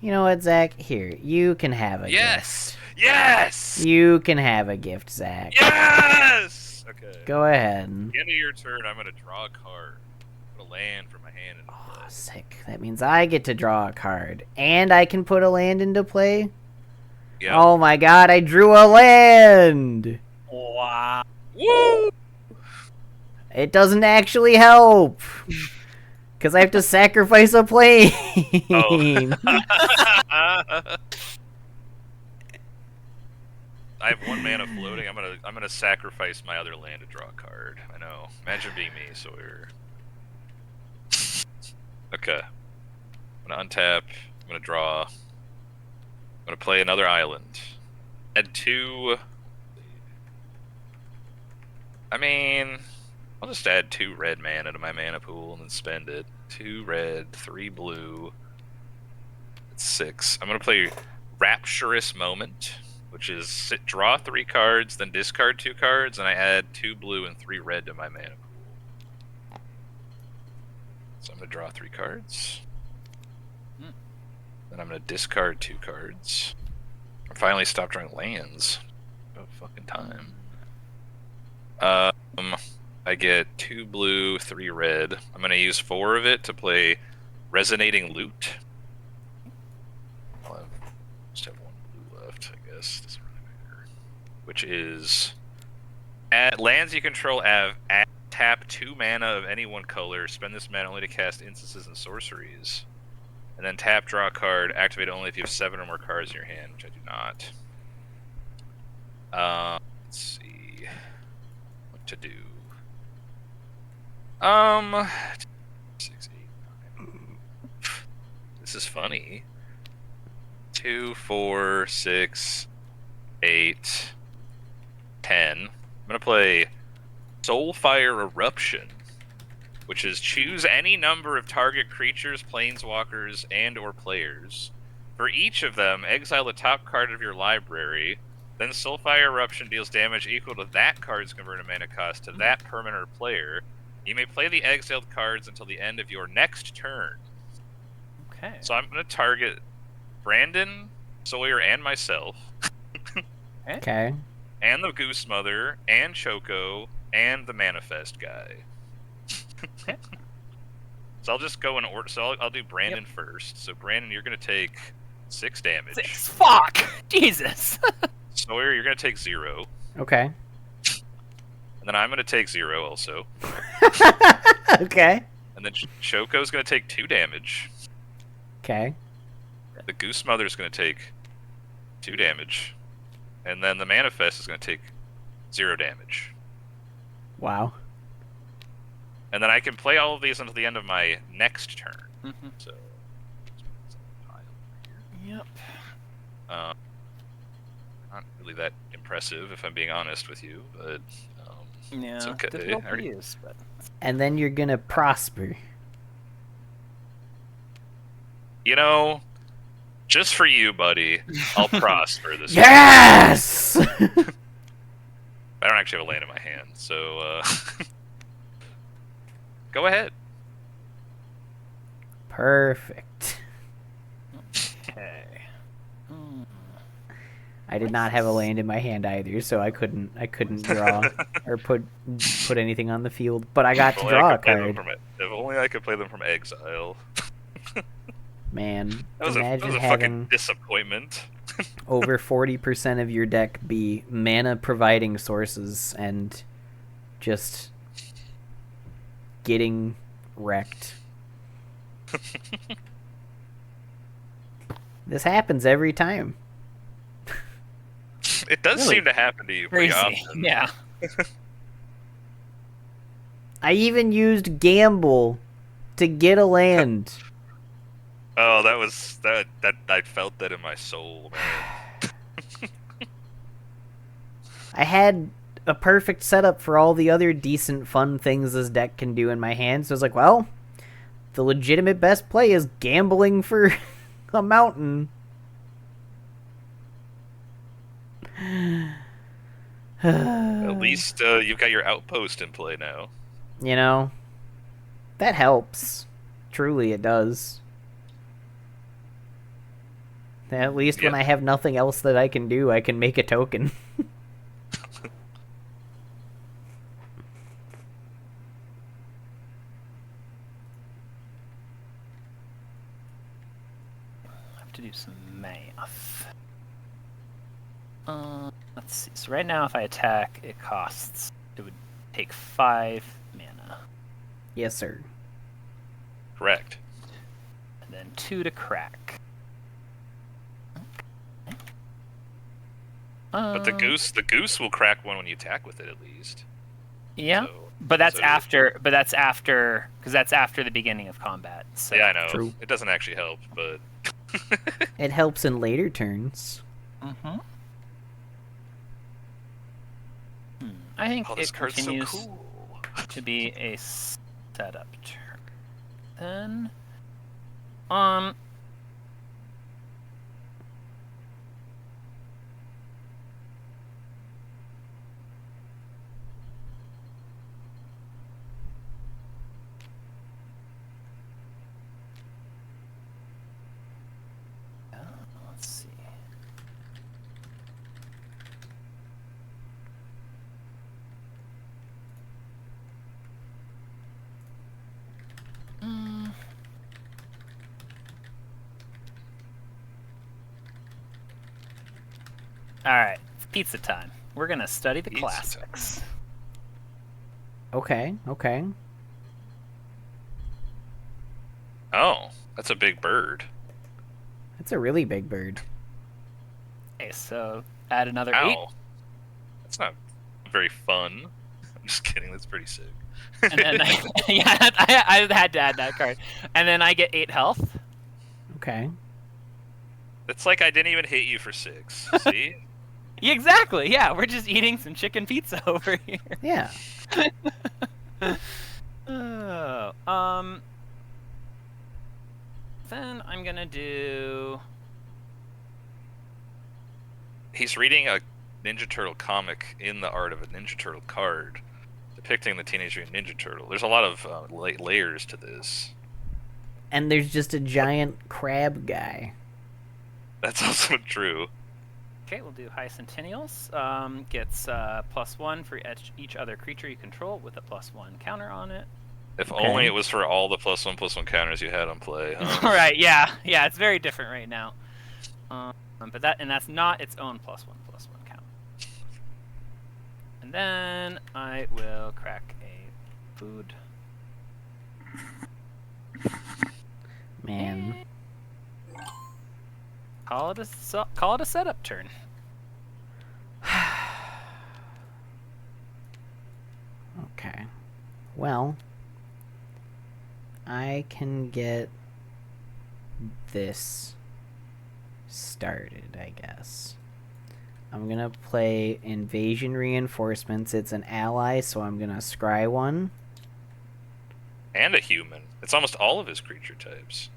You know what, Zach? Here, you can have a Yes! gift. Yes! You can have a gift, Zach. Yes! Okay. Go ahead. At the end of your turn, I'm going to draw a card. Put a land from my hand into Oh, play. sick. That means I get to draw a card. And I can put a land into play? Yep. Oh my god, I drew a land! Wow. Woo! It doesn't actually help! Because I have to sacrifice a plane! Oh. I have 1 mana floating. I'm gonna sacrifice my other land to draw a card. I know. Imagine being me, Sawyer. Okay. I'm gonna untap. I'm gonna draw. I'm gonna play another island. Add 2. I mean, I'll just add 2 red mana to my mana pool and then spend it. 2 red, 3 blue. It's 6. I'm gonna play Rapturous Moment, which is draw 3 cards, then discard 2 cards, and I add 2 blue and 3 red to my mana pool. So I'm gonna draw 3 cards. Then I'm gonna discard 2 cards. I finally stopped drawing lands. About fucking time. I get 2 blue, 3 red. I'm gonna use 4 of it to play Resonating Lute. I'll just have 1 which is at lands you control tap 2 mana of any one color. Spend this mana only to cast instances and sorceries. And then tap, draw a card. Activate only if you have 7 or more cards in your hand, which I do not. Let's see what to do. 6, 8, 9. This is funny. 2, 4, 6, 8, 10. I'm gonna play Soulfire Eruption, which is choose any number of target creatures, planeswalkers, and/or players. For each of them, exile the top card of your library. Then Soulfire Eruption deals damage equal to that card's converted mana cost to that permanent or player. You may play the exiled cards until the end of your next turn. Okay. So I'm going to target Brandon, Sawyer, and myself. Okay. And the Goose Mother, and Choco, and the Manifest guy. Okay. So I'll just go in order. So I'll do Brandon first. So Brandon, you're going to take 6 damage. 6. Fuck! Jesus! Sawyer, you're going to take 0. Okay. And then I'm going to take 0 also. Okay. And then Choco's going to take 2 damage. Okay. The Goose Mother's going to take 2 damage. And then the Manifest is going to take 0 damage. Wow. And then I can play all of these until the end of my next turn. Mm-hmm. So, Yep. Not really that impressive, if I'm being honest with you, but Yeah. it's okay. Difficult to use, but... And then you're gonna prosper. You know, just for you, buddy, I'll prosper this Yes! I don't actually have a land in my hand, so go ahead. Perfect. Okay. I did not have a land in my hand either, so I couldn't draw or put anything on the field. But I got to draw a card. If only I could play them from exile. Man, That was a imagine fucking having disappointment. over 40% of your deck be mana providing sources and just getting wrecked. This happens every time. It does Really? seem to happen to you pretty Crazy. often. Yeah. I even used Gamble to get a land. Oh, that I felt that in my soul, man. I had a perfect setup for all the other decent fun things this deck can do in my hand, so I was like, well, the legitimate best play is gambling for a mountain. At least you've got your outpost in play now. You know, that helps. Truly, it does. At least when I have nothing else that I can do, I can make a token. I have to do some math. Let's see. So right now, if I attack, it would take 5 mana. Yes, sir. Correct. And then 2 to crack. But the goose will crack one when you attack with it at least. Yeah, So, but that's so- after. But that's after, because that's after the beginning of combat. So. Yeah, I know. True. It doesn't actually help, but It helps in later turns. Mm-hmm. I think oh, this it card's so continues cool. to be a setup turn. Then, let's see. All right, it's pizza time. We're gonna study the Easy classics. Okay, okay. Oh, that's a big bird. That's a really big bird. Okay, so add another 8. Ow. That's not very fun. I'm just kidding. That's pretty sick. And then, yeah, I had to add that card. And then I get 8 health. Okay. It's like I didn't even hit you for 6. See? Exactly. Yeah, we're just eating some chicken pizza over here. Yeah. Oh, then I'm gonna do. He's reading a Ninja Turtle comic in the art of a Ninja Turtle card depicting the Teenage Mutant Ninja Turtle. There's a lot of layers to this. And there's just a giant crab guy. That's also true. Okay, we'll do High Centennials. Gets +1 for each other creature you control with a +1 counter on it. If Okay. only it was for all the +1/+1 counters you had on play. Huh? All right, yeah, it's very different right now. But that's not its own +1/+1 count. And then I will crack a food. Man. Call it a setup turn. Okay. Well, I can get this started, I guess. I'm gonna play Invasion Reinforcements. It's an ally, so I'm gonna scry one. And a human. It's almost all of his creature types.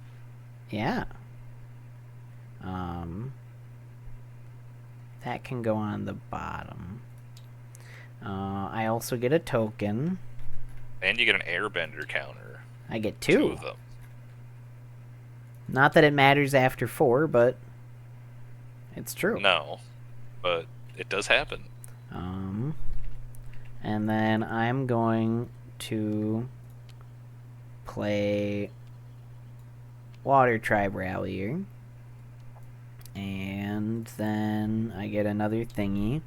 Yeah. That can go on the bottom. I also get a token. And you get an airbender counter. I get 2 two. of them. Not that it matters after 4, but it's true. No, but it does happen. And then I'm going to play Water Tribe Rallier. And then I get another thingy.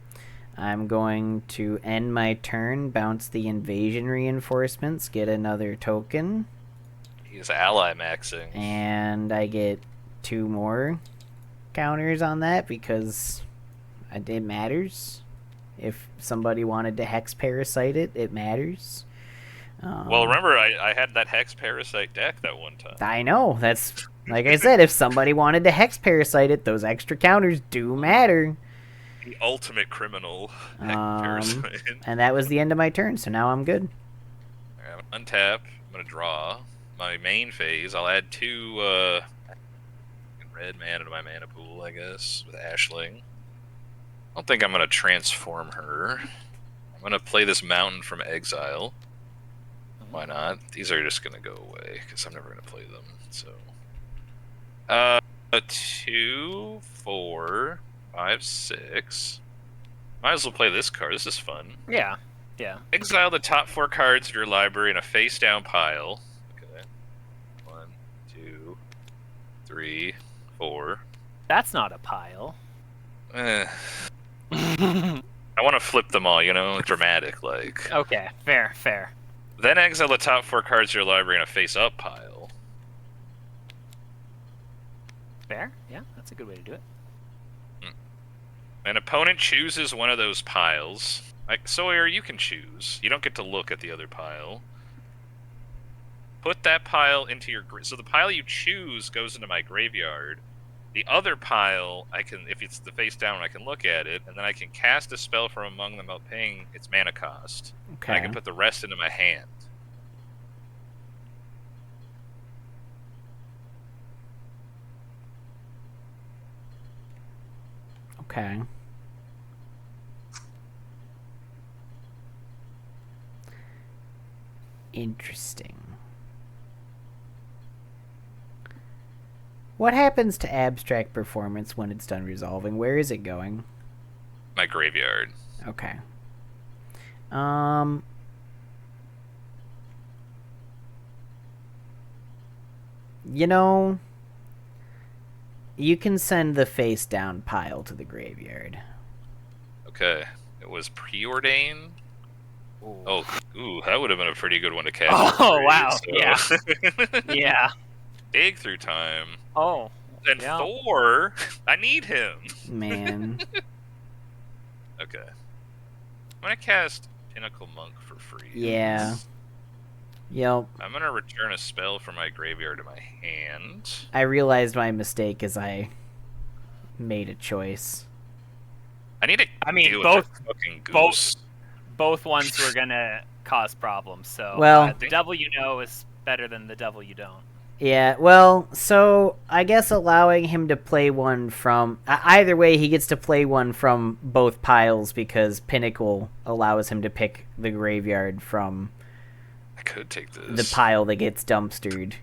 I'm going to end my turn, bounce the Invasion Reinforcements, get another token. He's ally maxing. And I get 2 more counters on that because it matters. If somebody wanted to Hex Parasite it, it matters. Well, remember, I had that Hex Parasite deck that one time. I know. That's, like I said, if somebody wanted to Hex Parasite it, those extra counters do matter. The ultimate criminal Hex Parasite. And that was the end of my turn, so now I'm good. I'm gonna untap. I'm going to draw. My main phase, I'll add 2 red mana to my mana pool, I guess, with Ashling. I don't think I'm going to transform her. I'm going to play this Mountain from Exile. Why not? These are just going to go away, because I'm never going to play them. So, 2, 4, 5, 6. Might as well play this card. This is fun. Yeah. Exile the top 4 cards of your library in a face-down pile. Okay. 1, 2, 3, 4. That's not a pile. I want to flip them all, dramatic, like. Okay, fair. Then exile the top 4 cards of your library in a face-up pile. Fair? Yeah, that's a good way to do it. An opponent chooses one of those piles. Like, Sawyer, you can choose. You don't get to look at the other pile. Put that pile into your... So the pile you choose goes into my graveyard. The other pile, if it's the face down, I can look at it, and then I can cast a spell from among them without paying its mana cost. Okay. And I can put the rest into my hand. Okay. Interesting. What happens to abstract performance when it's done resolving? Where is it going? My graveyard. Okay. You can send the face down pile to the graveyard. Okay. It was Preordain. Ooh. Oh, ooh, that would have been a pretty good one to cast. Oh, wow, so. yeah. Yeah. Dig through time. Oh. And yeah. Thor, I need him. Man. Okay. I'm gonna cast Pinnacle Monk for free. Yeah. Yep. I'm gonna return a spell from my graveyard to my hand. I realized my mistake as I made a choice. I need to I mean, deal both- with that fucking both- goose. Both ones were gonna cause problems, so Well- the devil you know is better than the devil you don't. Yeah, well, so I guess allowing him to play one from... either way, he gets to play one from both piles because Pinnacle allows him to pick the graveyard from I could take this. the pile that gets dumpstered.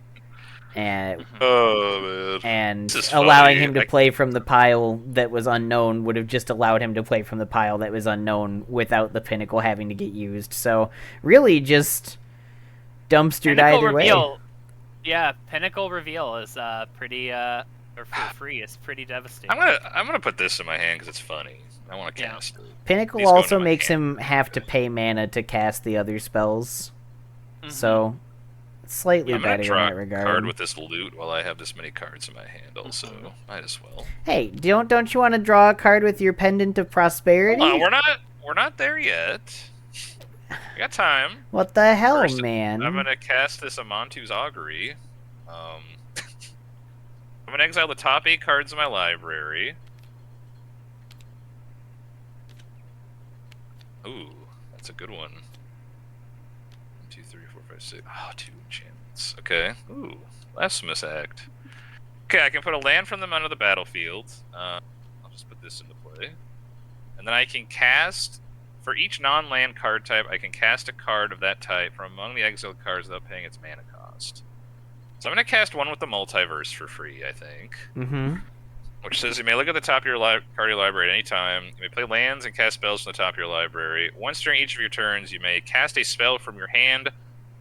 And Oh, man. and This is allowing funny. him to play from the pile that was unknown would have just allowed him to play from the pile that was unknown without the Pinnacle having to get used. So, really just dumpstered Pinnacle either Reveal, way. yeah, Pinnacle Reveal is pretty or for free is pretty devastating. I'm gonna put this in my hand because it's funny. I want to Yeah. cast it. Pinnacle These go also into my makes hand. him have to pay mana to cast the other spells. Mhm. So, it's slightly I'm gonna better in draw that a regard. card with this loot while I have this many cards in my hand. Also, Mhm. might as well. Hey, don't you want to draw a card with your Pendant of Prosperity? Hold on, we're not there yet. We got time. What the hell, First, man? I'm gonna cast this Amantu's Augury. I'm gonna exile the top 8 cards of my library. Ooh, that's a good one. 1, 2, 3, 4, 5, 6. Oh, 2 enchantments. Okay. Ooh, blasphemous act. Okay, I can put a land from them onto the battlefield. I'll just put this into play, and then I can cast. For each non-land card type, I can cast a card of that type from among the exiled cards without paying its mana cost. So I'm going to cast one with the Multiverse for free, I think. Mm-hmm. Which says you may look at the top of your card of your library at any time. You may play lands and cast spells from the top of your library. Once during each of your turns, you may cast a spell from your hand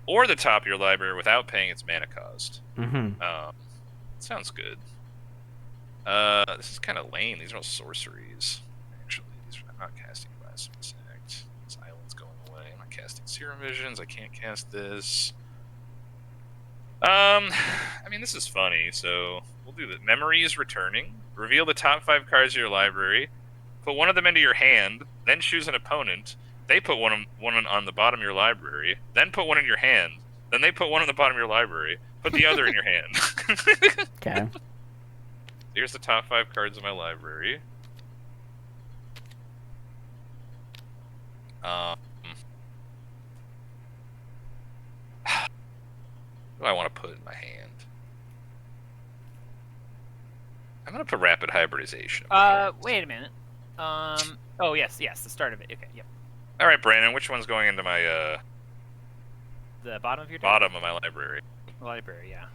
or the top of your library without paying its mana cost. Mm-hmm. Sounds good. This is kind of lame. These are all sorceries. Actually, I'm not casting Blasphemous Act. This island's going away. I'm not casting Serum Visions. I can't cast this. I mean, this is funny, so we'll do that. Memories returning. Reveal the top 5 cards of your library. Put one of them into your hand. Then choose an opponent. They put one on the bottom of your library. Then put one in your hand. Then they put one on the bottom of your library. Put the other in your hand. Okay. Here's the top 5 cards of my library. What do I want to put in my hand? I'm gonna put Rapid Hybridization. Wait a minute. Oh yes, the start of it. Okay, yep. All right, Brandon. Which one's going into my The bottom of your deck? bottom of my library? Library, yeah.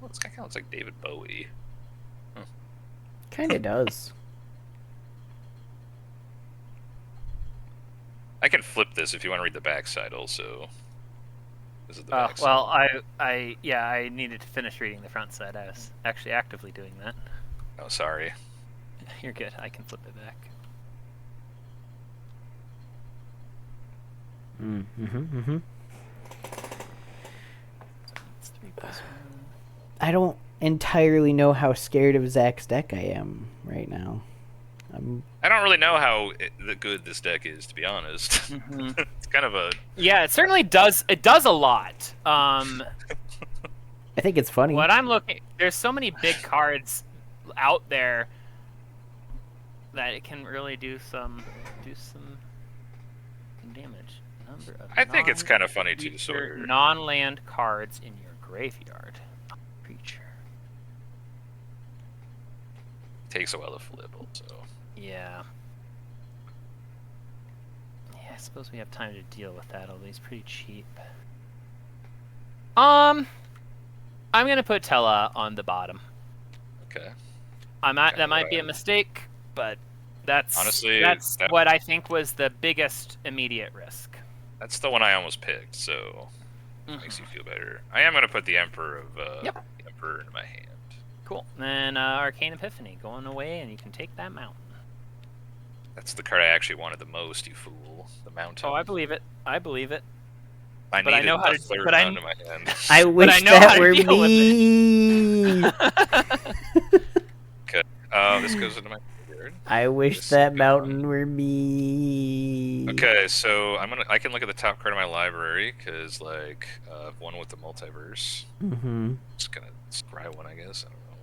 This guy kind of looks like David Bowie. Kind of does. I can flip this if you want to read the backside also. This is the backside. Well, I needed to finish reading the front side. I was actually actively doing that. Oh, sorry. You're good. I can flip it back. Mm-hmm. Mm-hmm. It's 3 + 1. I don't entirely know how scared of Zach's deck I am right now. I don't really know how good this deck is, to be honest. Mm-hmm. It's kind of a... Yeah, it certainly does. It does a lot. I think it's funny. What I'm looking, there's so many big cards out there that it can really do some damage. Number of I think it's kind of funny too, Sawyer. non-land cards in your graveyard. Creature. Takes a while to flip, also. Yeah. Yeah, I suppose we have time to deal with that, although he's pretty cheap. I'm gonna put Tella on the bottom. Okay. That might be a mistake, but Honestly, that's what I think was the biggest immediate risk. That's the one I almost picked, so makes you feel better. I am gonna put the Emperor of the Emperor into my hand. Cool. Then Arcane Epiphany going away, and you can take that mountain. That's the card I actually wanted the most, you fool. The mountain. Oh, I believe it. I believe it. I but I know how to. third But mountain in my hand. I wish that were me. Okay. This goes into my graveyard. I wish that mountain were me. Okay, so I can look at the top card of my library because like one with the multiverse. Mm-hmm. Just gonna scry one, I guess. I don't know.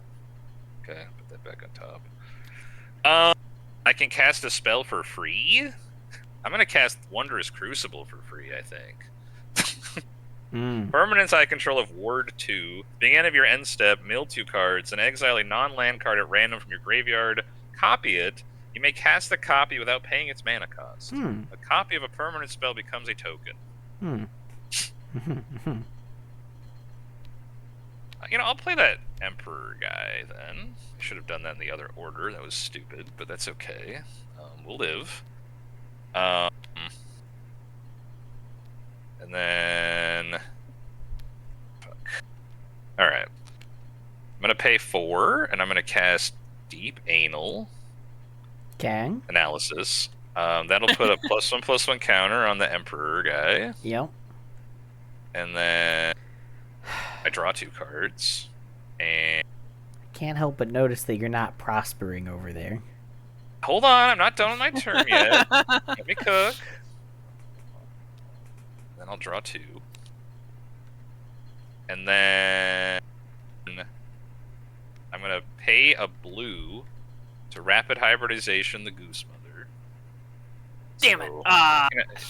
Okay, put that back on top. I can cast a spell for free. I'm gonna cast Wondrous Crucible for free, I think. Permanents I control of Ward 2. Beginning of your end step, mill 2 cards, and exile a non-land card at random from your graveyard. Copy it. You may cast the copy without paying its mana cost. A copy of a permanent spell becomes a token. You know, I'll play that Emperor guy then. I should have done that in the other order. That was stupid, but that's okay. We'll live. And then... Fuck. Alright. I'm going to pay 4, and I'm going to cast Deep Anal. Okay. Analysis. That'll put a +1/+1 counter on the Emperor guy. Yep. And then I draw 2 cards. And I can't help but notice that you're not prospering over there. hold on, I'm not done with my turn yet. Let me cook. Then I'll draw 2. And then I'm going to pay a blue to rapid hybridization the Goose Mother. Damn it.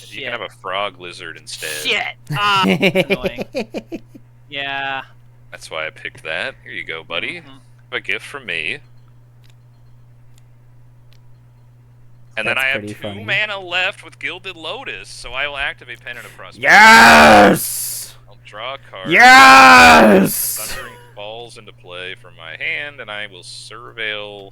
You can have a frog lizard instead. Shit. That's annoying. Yeah. That's why I picked that. Here you go, buddy. A gift from me. And then I have 2 mana left with Gilded Lotus, so I will activate Pennant of Prosperity. Yes! I'll draw a card. Yes! Thundering falls into play from my hand, and I will Surveil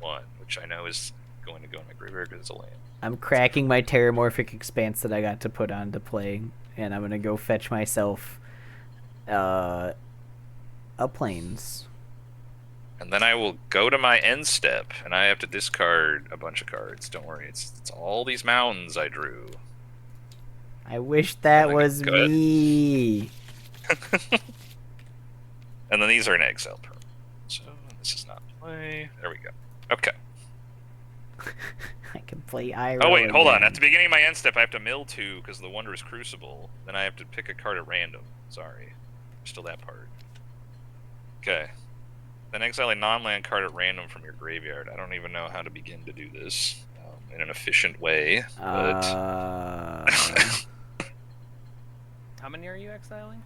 1, which I know is going to go in my graveyard because it's a land. I'm cracking my Terramorphic Expanse that I got to put onto play, and I'm gonna go fetch myself a Plains. And then I will go to my end step, and I have to discard a bunch of cards. Don't worry, it's all these mountains I drew. I wish that was me. And then these are an exile permanent. So this is not play. There we go. Okay. I can play Iroh. Oh wait, hold on. At the beginning of my end step, I have to mill 2 because of the Wondrous Crucible. Then I have to pick a card at random. Sorry. Still that part. Okay. Then exile a non-land card at random from your graveyard. I don't even know how to begin to do this in an efficient way, but... How many are you exiling?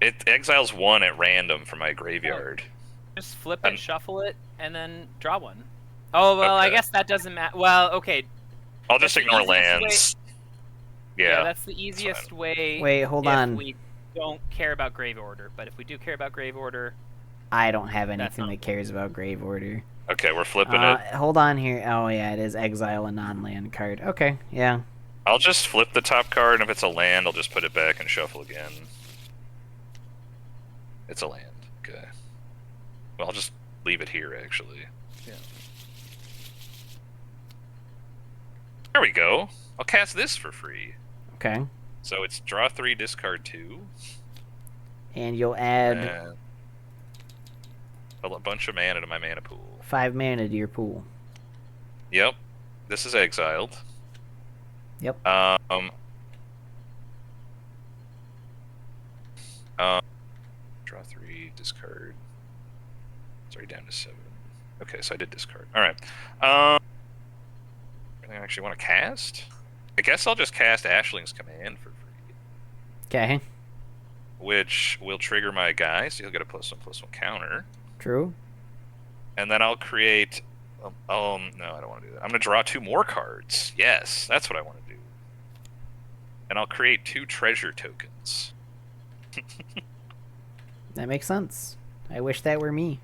It exiles 1 at random from my graveyard. Just flip it, shuffle it, and then draw 1. Oh, well, okay. I guess that doesn't matter. Well, okay. I'll just ignore lands. Yeah, that's the easiest way. Wait, hold on. We don't care about Grave Order, but if we do care about Grave Order... I don't have anything that cares about Grave Order. Okay, we're flipping it. Hold on here. Oh, yeah, it is exile a non-land card. Okay, yeah. I'll just flip the top card, and if it's a land, I'll just put it back and shuffle again. It's a land. Okay. Well, I'll just leave it here, actually. Yeah. There we go. I'll cast this for free. Okay. So it's draw 3, discard 2. And you'll add... a bunch of mana to my mana pool. 5 mana to your pool. Yep. This is exiled. Yep. Draw 3, discard. Sorry, down to 7. Okay, so I did discard. Alright. Anything I actually want to cast? I guess I'll just cast Ashling's Command for free. Okay. Which will trigger my guy, so he'll get a +1/+1 counter. True. And then I'll create... no, I don't want to do that. I'm going to draw 2 more cards. Yes, that's what I want to do. And I'll create 2 treasure tokens. That makes sense. I wish that were me.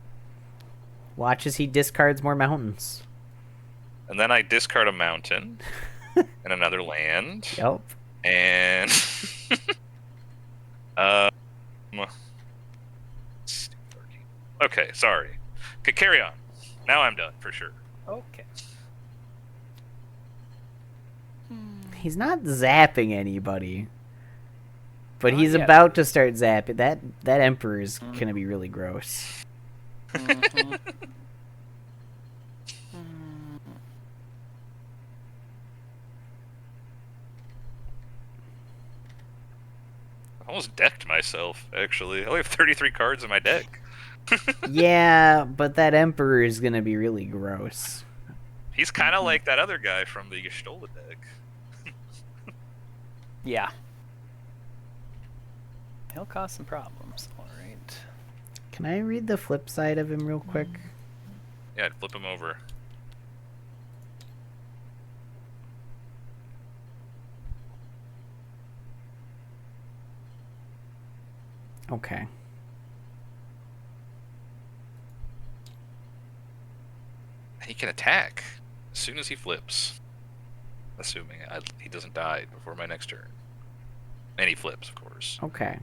Watch as he discards more mountains. And then I discard a mountain and another land. Yep. And um, okay, sorry. Okay, carry on. Now I'm done for sure. Okay. He's not zapping anybody. But Not he's yet. about to start zapping. That Emperor is gonna be really gross. Mhm. I almost decked myself, actually. I only have 33 cards in my deck. Yeah, but that Emperor is gonna be really gross. He's kind of like that other guy from the Gestola deck. Yeah. He'll cause some problems. All right. Can I read the flip side of him real quick? Yeah, I'd flip him over. Okay. He can attack as soon as he flips. Assuming he doesn't die before my next turn. And he flips, of course. Okay.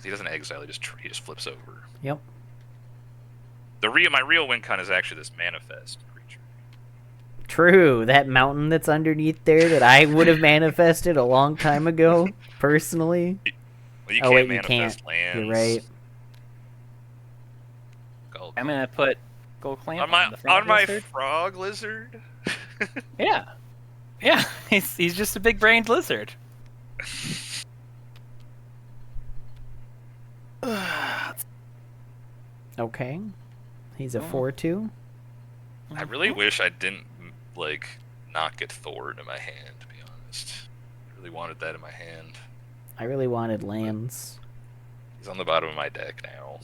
He doesn't exile, he just flips over. Yep. My real win con is actually this manifest creature. True. That mountain that's underneath there that I would have manifested a long time ago, personally. Well, you Oh, can't wait, you manifest can't. lands. You're right. I'm gonna put Gold Clamp On the frog my lizard. frog lizard? Yeah. Yeah. He's just a big brained lizard. Okay. He's a Oh. 4/2. I really wish I didn't, not get Thor into my hand, to be honest. I really wanted that in my hand. I really wanted lands. He's on the bottom of my deck now.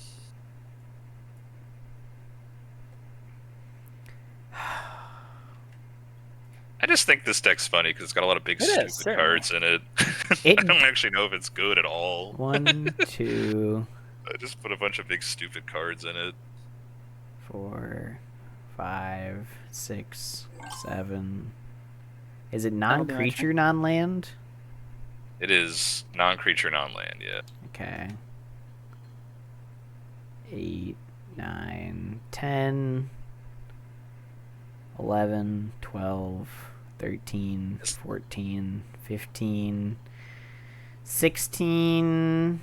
I just think this deck's funny because it's got a lot of big It stupid is, certainly. cards in it. It- I don't actually know if it's good at all. 1, 2, I just put a bunch of big stupid cards in it. 4, 5, 6, 7. Is it That'll be my non-creature, non-land? It is non-creature, non-land, yeah. Okay. 8, 9, 10, 11, 12, 13, 14, 15, 16,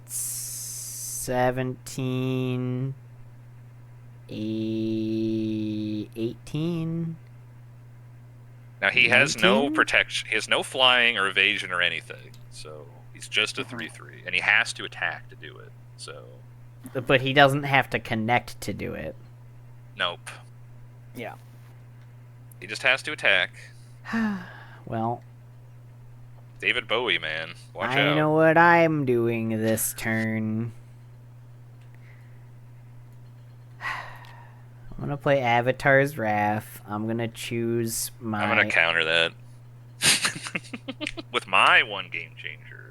17, 18. Now he has no 19? protection. He has no flying or evasion or anything. So he's just a 3/3, and he has to attack to do it. So But he doesn't have to connect to do it. nope. Yeah. He just has to attack. Well, David Bowie, man, watch I out. know what I'm doing this turn. I'm gonna play Avatar's Wrath. I'm gonna choose my. I'm gonna counter that with my one game changer.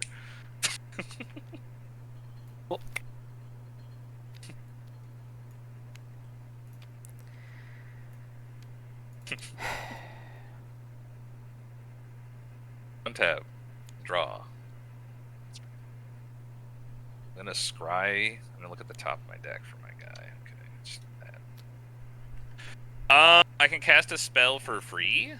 Untap, draw. Then a scry. I'm gonna look at the top of my deck for my guy. Okay, just that. I can cast a spell for free.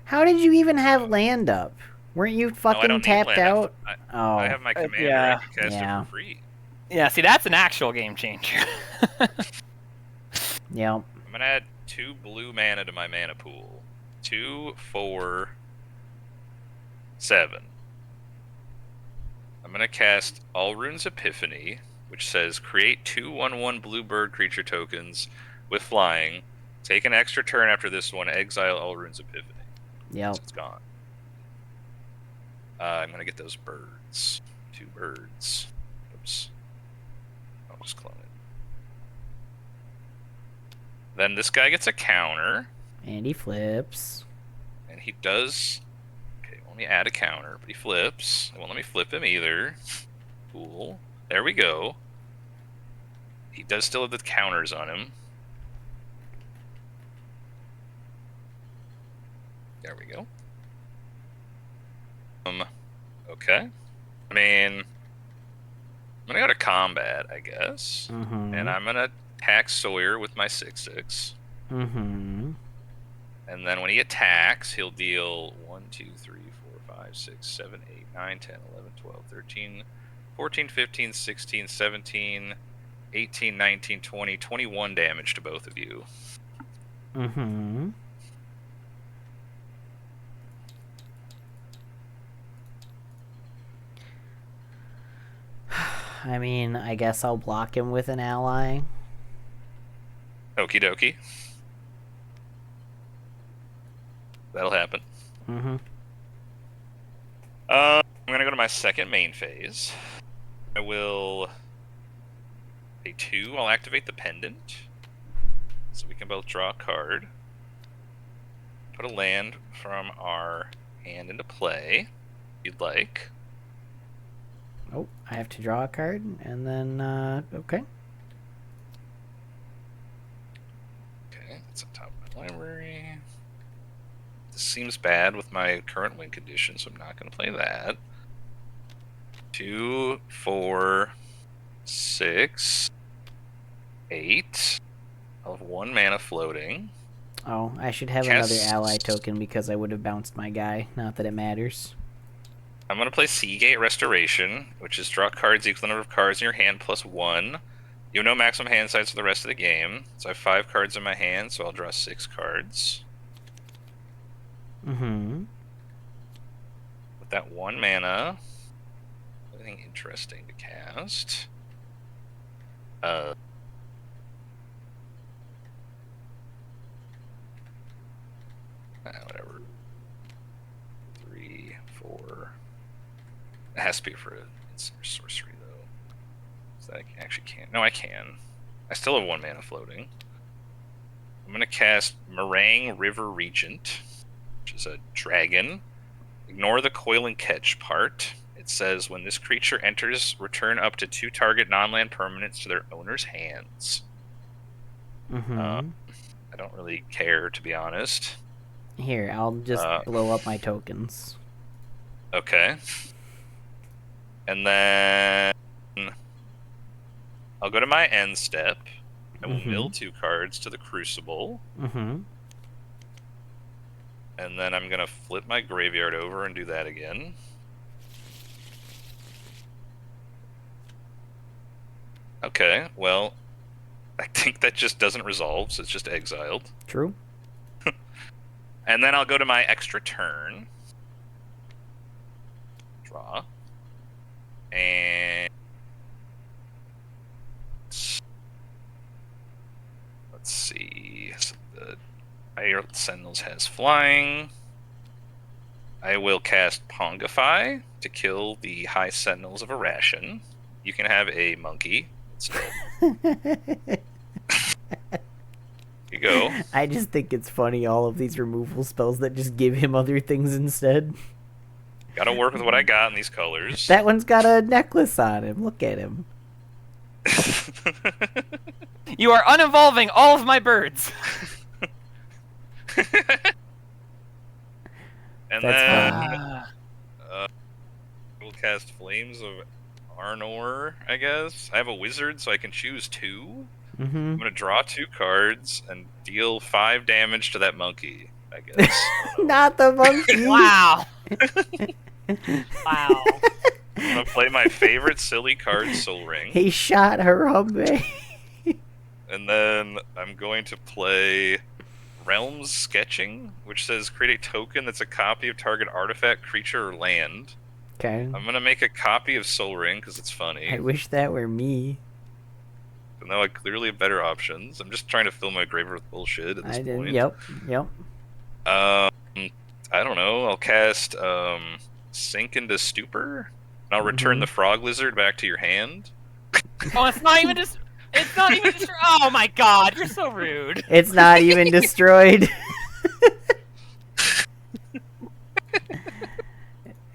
How did you even have land up? Weren't you No, I fucking don't need tapped land. out? I have my commander. yeah. I can cast Yeah. it for free. Yeah. See, that's an actual game changer. Yep. I'm gonna add 2 blue mana to my mana pool. 2, 4, 7. I'm gonna cast Alrune's Epiphany, which says create 2/1/1 blue bird creature tokens with flying. Take an extra turn after this one. Exile Alrune's Epiphany. Yep. So it's gone. I'm gonna get those birds. 2 birds. Oops. I'll just clone it. Then this guy gets a counter, And he flips. and he does. Okay, Let me add a counter, but he flips. It won't let me flip him either. Cool. There we go. He does still have the counters on him. There we go. Okay. I mean, I'm gonna go to combat, I guess. And I'm gonna attack Sawyer with my 6/6. And then when he attacks, he'll deal 1, 2, 3, 4, 5, 6, 7, 8, 9, 10, 11, 12, 13, 14, 15, 16, 17, 18, 19, 20, 21 damage to both of you. I mean, I guess I'll block him with an ally. Okie dokie. That'll happen. I'm gonna go to my second main phase. I will pay 2. I'll activate the pendant, so we can both draw a card. Put a land from our hand into play, if you'd like. Oh, I have to draw a card, and then, okay. Okay, that's on top of my library. This seems bad with my current win condition, so I'm not going to play that. 2, 4, 6, 8. I'll have 1 mana floating. Oh, I should have another ally token because I would have bounced my guy. Not that it matters. I'm going to play Seagate Restoration, which is draw cards equal to the number of cards in your hand plus 1. You have no maximum hand size for the rest of the game. So I have 5 cards in my hand, so I'll draw 6 cards. With that 1 mana, anything interesting to cast? Whatever. 3, 4. It has to be for an instant sorcery, though. So I actually can't. No, I can. I still have 1 mana floating. I'm going to cast Meringue River Regent, which is a dragon. Ignore the coil and catch part. It says, when this creature enters, return up to 2 target non-land permanents to their owner's hands. I don't really care, to be honest. Here, I'll just blow up my tokens. Okay. And then I'll go to my end step. I will mill 2 cards to the Crucible. And then I'm going to flip my graveyard over and do that again. Okay, well, I think that just doesn't resolve, so it's just exiled. True. And then I'll go to my extra turn. Draw. And let's see. So the Fire Sentinels has flying. I will cast Pongify to kill the High Sentinels of Irration. You can have a monkey instead. You go. I just think it's funny, all of these removal spells that just give him other things instead. Gotta work with what I got in these colors. That one's got a necklace on him. Look at him. You are unevolving all of my birds. And That's then we'll cast Flames of Arnor, I guess. I have a wizard, so I can choose 2. I'm gonna draw 2 cards and deal 5 damage to that monkey, I guess. Not the monkey. Wow. Wow. I'm gonna play my favorite silly card, Soul Ring. He shot Harambe. And then I'm going to play Realms Sketching, which says create a token that's a copy of target artifact, creature, or land. Okay. I'm gonna make a copy of Soul Ring because it's funny. I wish that were me. But now I clearly have better options. I'm just trying to fill my graveyard with bullshit at this point. Yep. I don't know. I'll cast Sink into Stupor, and I'll return the Frog Lizard back to your hand. Oh, it's not even just. It's not even just. Oh my god, you're so rude. It's not even destroyed.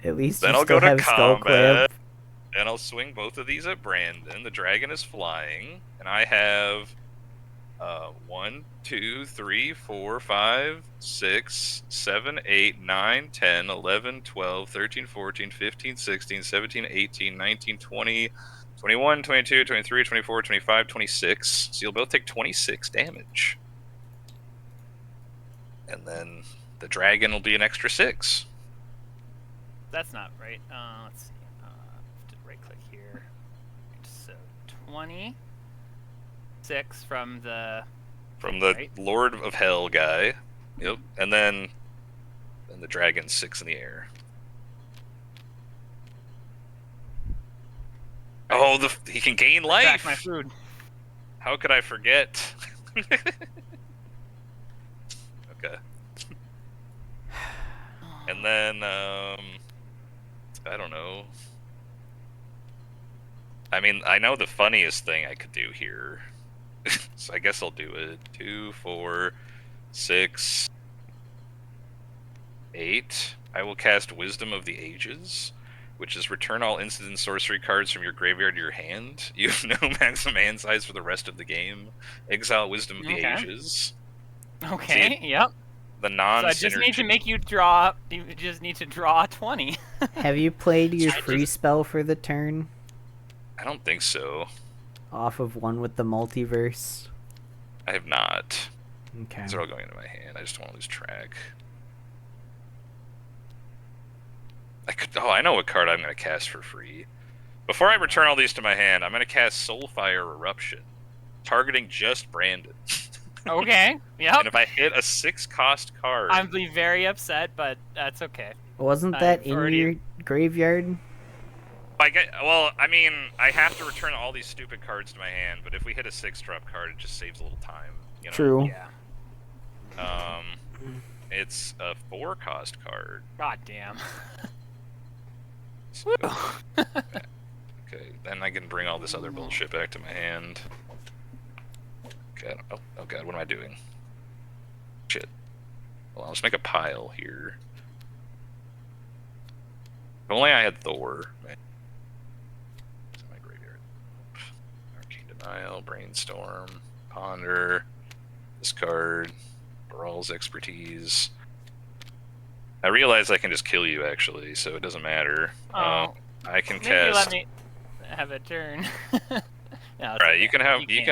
At least Then you I'll still go to have Skull combat, Clamp. and I'll swing both of these at Brandon. The dragon is flying, and I have 1, 2, 3, 4, 5, 6, 7, 8, 9, 10, 11, 12, 13, 14, 15, 16, 17, 18, 19, 20, 21, 22, 23, 24, 25, 26. So you'll both take 26 damage. And then the dragon will be an extra 6. That's not right. Let's see. Have to right click here. So 26 from the right? Lord of Hell guy. Yep. And then the dragon's 6 in the air. Oh, he can gain life. Back my food. How could I forget? Okay. And then I don't know. I mean, I know the funniest thing I could do here. So I guess I'll do it. 2, 4, 6, 8. I will cast Wisdom of the Ages, which is return all instant and sorcery cards from your graveyard to your hand. You have no maximum hand size for the rest of the game. Exile Wisdom of the Ages. Okay, yep. The non-synergy. So I just need to make you draw. You just need to draw 20. Have you played your free spell for the turn? I don't think so. Off of one with the multiverse? I have not. Okay. These are all going into my hand. I just don't want to lose track. I know what card I'm going to cast for free. Before I return all these to my hand, I'm going to cast Soulfire Eruption, targeting just Brandon. Okay, yep. And if I hit a 6-cost card... I'd be very upset, but that's okay. Wasn't that in your graveyard? Well, I mean, I have to return all these stupid cards to my hand, but if we hit a 6-drop card, it just saves a little time. You know? True. Yeah. It's a 4-cost card. God damn. Okay, then I can bring all this other bullshit back to my hand. Okay, oh god, what am I doing? Shit. Well, let's make a pile here. If only I had Thor. Man. It's in my graveyard. Arcane Denial, Brainstorm, Ponder, discard, Brawl's Expertise. I realize I can just kill you, actually, so it doesn't matter. Oh, I can maybe cast. Let me have a turn. No, right, okay. you can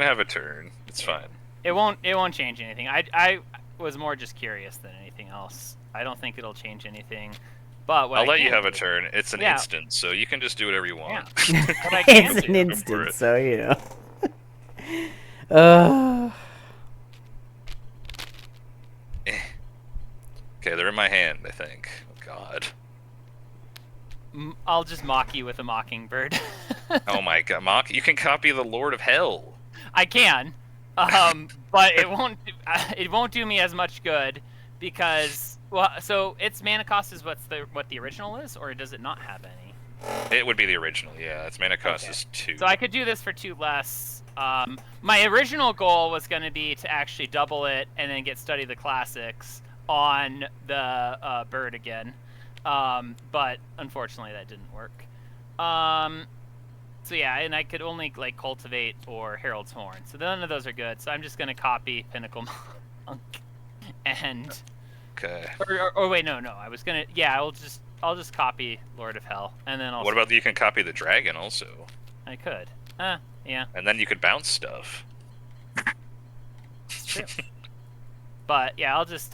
have a turn. It's fine. It won't change anything. I was more just curious than anything else. I don't think it'll change anything. But what I'll let you have a turn. It's an instant, so you can just do whatever you want. Yeah. What I can It's an instant, so you know. Okay, they're in my hand, I think. Oh god. I'll just mock you with a mockingbird. Oh my god, you can copy the Lord of Hell. I can, but it won't do me as much good because so its mana cost is what the original is, or does it not have any? It would be the original, yeah. Its mana cost is 2. So I could do this for 2 less. My original goal was going to be to actually double it and then get Study the Classics on the bird again. But unfortunately that didn't work. So yeah, and I could only like Cultivate or Herald's Horn. So none of those are good. So I'm just gonna copy Pinnacle Monk and okay. Or wait, no. I was gonna I'll just copy Lord of Hell and then I'll. What about you can copy the dragon also? I could. Yeah. And then you could bounce stuff. It's true. But yeah, I'll just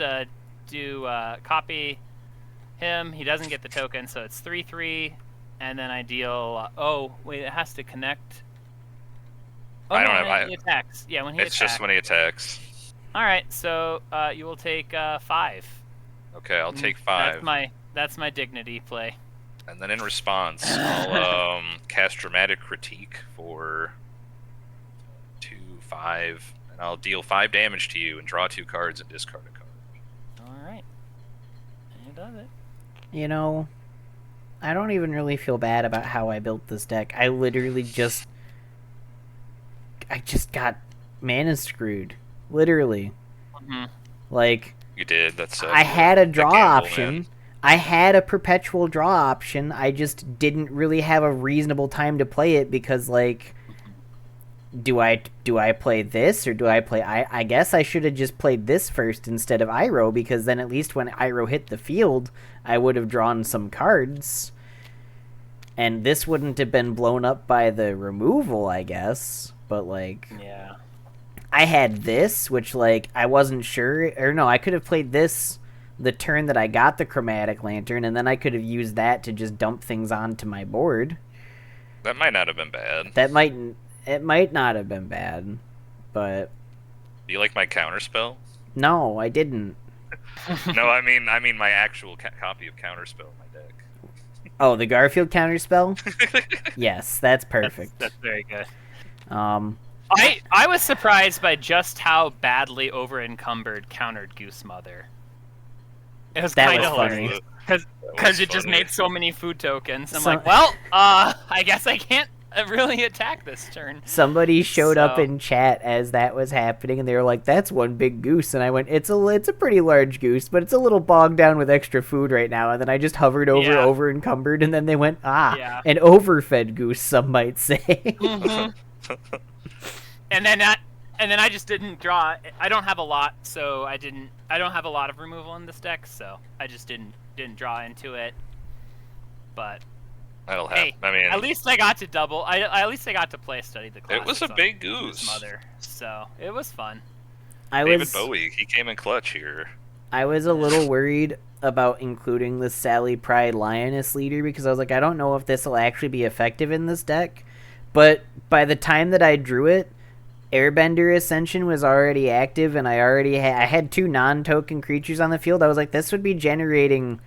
do copy him. He doesn't get the token, so it's 3/3, and then I deal. Oh wait, it has to connect. Oh, I no, don't have. when he attacks. Yeah, when he attacks. It's just when he attacks. All right, so you will take 5. Okay, I'll take 5. That's my dignity play. And then in response, I'll cast Dramatic Critique for 2, 5, and I'll deal 5 damage to you and draw 2 cards and discard a card. All right, and it does it. You know, I don't even really feel bad about how I built this deck. I literally just got mana screwed. Literally. Mm-hmm. Like, You did. That's. I had a draw gamble, option. man. I had a perpetual draw option. I just didn't really have a reasonable time to play it because, like, do I play this or do I play? I guess I should have just played this first instead of Iroh, because then at least when Iroh hit the field, I would have drawn some cards, and this wouldn't have been blown up by the removal, I guess. But like, Yeah. I had this, which like I wasn't sure, or no, I could have played this the turn that I got the chromatic lantern, and then I could have used that to just dump things onto my board. That might not have been bad. It might not have been bad, but Do you like my counterspell? no, I didn't. No, I mean my actual copy of counterspell in my deck. Oh, the Garfield counterspell? Yes, that's perfect. That's very good. Um, I was surprised by just how badly over encumbered countered Goose Mother. It was That kind was of funny. hilarious That because was it just funny. made so many food tokens. I'm So- like, well, I guess I can't really attack this turn. somebody showed up So- in chat as that was happening, and they were like, "That's one big goose," and I went, "It's a pretty large goose, but it's a little bogged down with extra food right now." And then I just hovered over encumbered, and then they went, Yeah. an overfed goose, some might say. Mhm. and then I just didn't draw. I don't have a lot, so I don't have a lot of removal in this deck, so I just didn't draw into it. But That'll happen. hey, I mean, at least I got to double. At least I got to play study the classics. it was a on big Goose goose. Mother, so it was fun. David Bowie, he came in clutch here. I was a little worried about including the Sally Pride Lioness leader because I was like, I don't know if this will actually be effective in this deck. But by the time that I drew it, Airbender Ascension was already active, and I had 2 non-token creatures on the field. I was like, this would be generating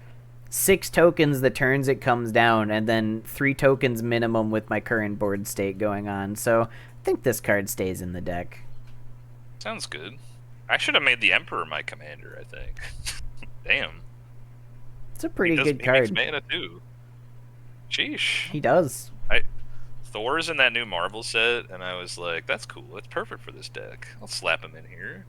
6 tokens the turns it comes down, and then 3 tokens minimum with my current board state going on. So I think this card stays in the deck. Sounds good. I should have made the Emperor my commander, I think. Damn. It's a pretty He good makes card. mana too. Sheesh. He does. Thor's in that new Marvel set, and I was like, that's cool. It's perfect for this deck. I'll slap him in here.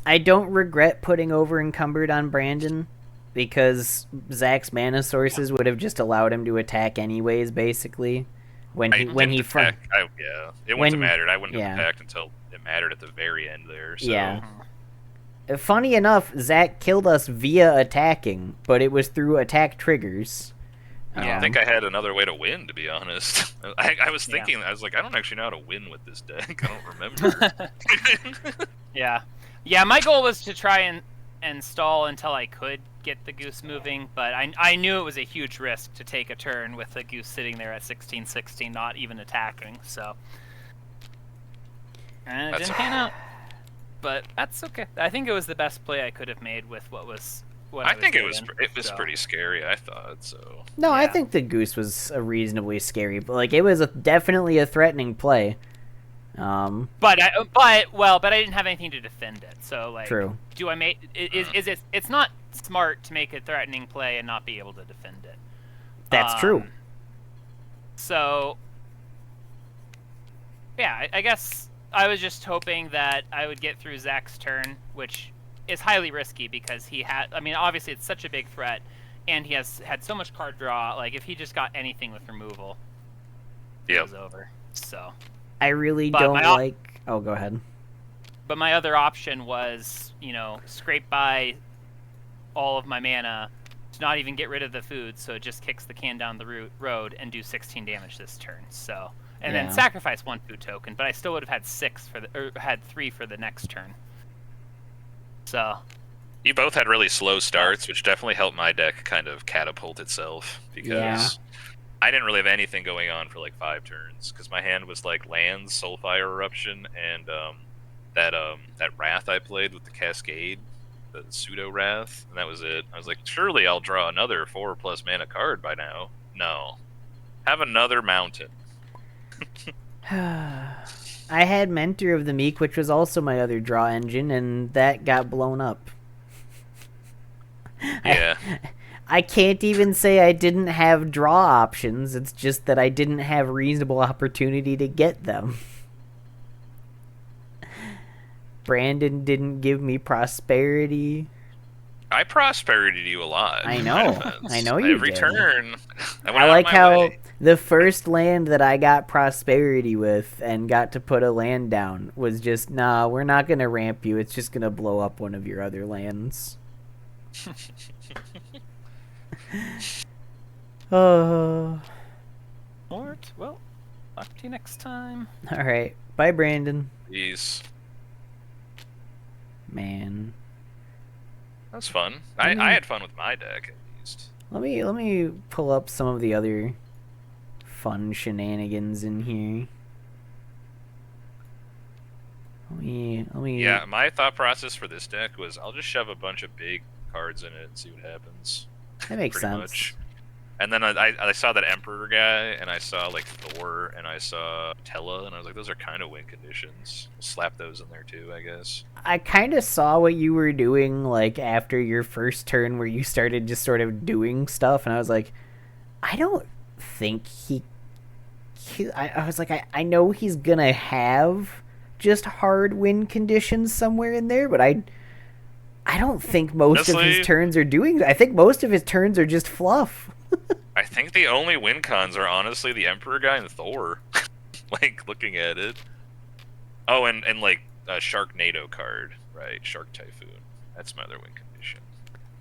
I don't regret putting over encumbered on Brandon, because Zach's mana sources would have just allowed him to attack anyways, basically. When he It when wouldn't he fr- have when- mattered. I wouldn't yeah. have attacked until it mattered at the very end there. So. Yeah. Funny enough, Zach killed us via attacking, but it was through attack triggers. I don't think I had another way to win, to be honest. I was thinking, I was like, I don't actually know how to win with this deck. I don't remember. Yeah. My goal was to try and stall until I could get the goose moving, but I knew it was a huge risk to take a turn with the goose sitting there at 16-16, not even attacking. So, and it didn't pan out. But that's okay. I think it was the best play I could have made with what I think it was given, so. pretty scary. I thought so. No, I Yeah. think the goose was a reasonably scary, but like it was definitely a threatening play. But I didn't have anything to defend it. So like, True. do I make is it? It's not smart to make a threatening play and not be able to defend it. That's true. So, yeah, I guess I was just hoping that I would get through Zach's turn, which is highly risky because he had. I mean, obviously it's such a big threat, and he has had so much card draw. Like if he just got anything with removal, it was over. So. I really But don't my like. Oh, go ahead. But my other option was, scrape by all of my mana to not even get rid of the food, so it just kicks the can down the road and do 16 damage this turn. So, and Yeah. then sacrifice 1 food token, but I still would have had 3 for the next turn. So, You both had really slow starts, which definitely helped my deck kind of catapult itself because I didn't really have anything going on for like 5 turns because my hand was like lands, Soulfire Eruption, and that Wrath I played with the Cascade, the pseudo Wrath, and that was it. I was like, surely I'll draw another 4+ mana card by now. No, have another mountain. I had Mentor of the Meek, which was also my other draw engine, and that got blown up. Yeah. I can't even say I didn't have draw options. It's just that I didn't have reasonable opportunity to get them. Brandon didn't give me prosperity. I prosperity you a lot. I In my know. defense. I know you Every did. turn, I went I out like of my how way. the first land that I got prosperity with and got to put a land down was just, nah, we're not going to ramp you. It's just going to blow up one of your other lands. Oh. Alright, well, talk to you next time. All right. Bye, Brandon. Jeez, Man. that's fun. Let me- I had fun with my deck at least. Let me pull up some of the other fun shenanigans in here. Let me Yeah, my thought process for this deck was I'll just shove a bunch of big cards in it and see what happens. That makes Pretty sense. much. And then I saw that Emperor guy, and I saw like Thor, and I saw Tella, and I was like, those are kind of win conditions. We'll slap those in there too, I guess. I kind of saw what you were doing, like, after your first turn where you started just sort of doing stuff, and I was like, I don't think I was like, I know he's gonna have just hard win conditions somewhere in there, but I don't think most of Honestly, his turns are doing. I think most of his turns are just fluff. I think the only win cons are honestly the Emperor guy and Thor. Like, looking at it. Oh, and like a Sharknado card, right? Shark Typhoon. That's my other win condition.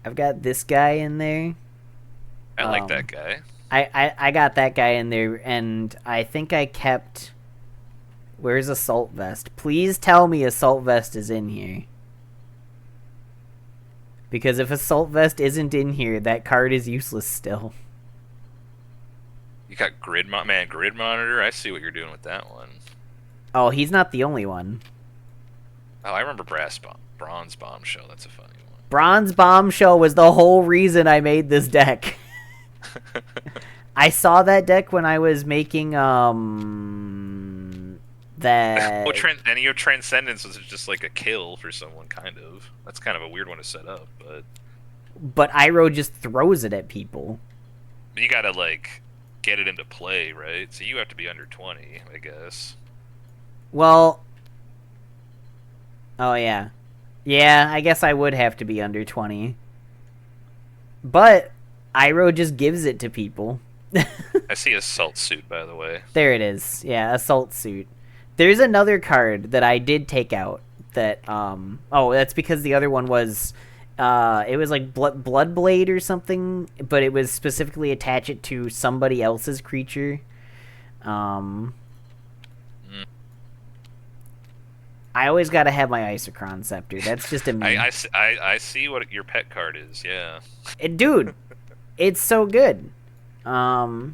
I've got this guy in there. I like that guy. I got that guy in there, and I think I kept. Where's Assault Vest? Please tell me Assault Vest is in here. Because if Assault Vest isn't in here, that card is useless still. You got Grid Monitor. I see what you're doing with that one. Oh, he's not the only one. Oh, I remember Bronze Bombshell. That's a funny one. Bronze Bombshell was the whole reason I made this deck. I saw that deck when I was making that. Well, any of Transcendence was just like a kill for someone, kind of. That's kind of a weird one to set up, But Iroh just throws it at people. you gotta like get it into play, right? So you have to be under 20, I guess. Well. Oh yeah, yeah. I guess I would have to be under 20. But Iroh just gives it to people. I see Assault Suit, by the way. There it is. Yeah, Assault Suit. There's another card that I did take out that oh, that's because the other one was it was like Bloodblade or something, but it was specifically attach it to somebody else's creature. I always got to have my Isochron Scepter. That's just a me. I see what your pet card is, yeah. Dude, it's so good. That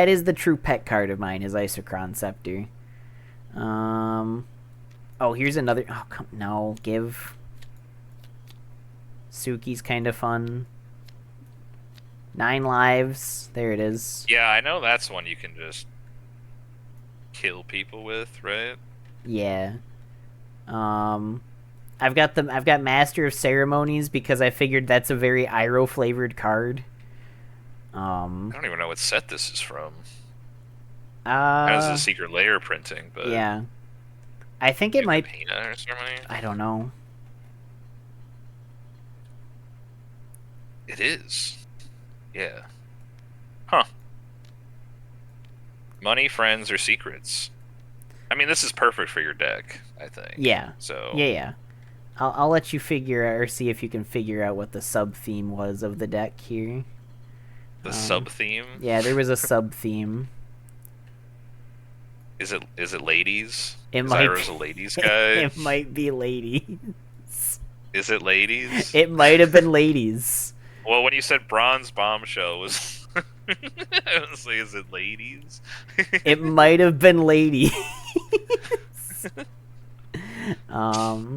is the true pet card of mine, is Isochron Scepter. Oh, here's another. Oh, no, give. Suki's kind of fun. 9 lives. There it is. Yeah, I know that's one you can just kill people with, right? Yeah. I've got Master of Ceremonies because I figured that's a very Iroh flavored card. I don't even know what set this is from. As a secret layer printing, but yeah. I think it might. Or something? I don't know. It is. Yeah. Huh. Money, friends, or secrets. I mean, this is perfect for your deck, I think. Yeah. So. Yeah. I'll let you figure out or see if you can figure out what the sub theme was of the deck here. The sub theme. Yeah, there was a sub theme. Is it ladies? It is might. Iroh's a ladies guy? It might be ladies. Is it ladies? It might have been ladies. Well, when you said Bronze Bombshell, was I was like, is it ladies? It might have been ladies. I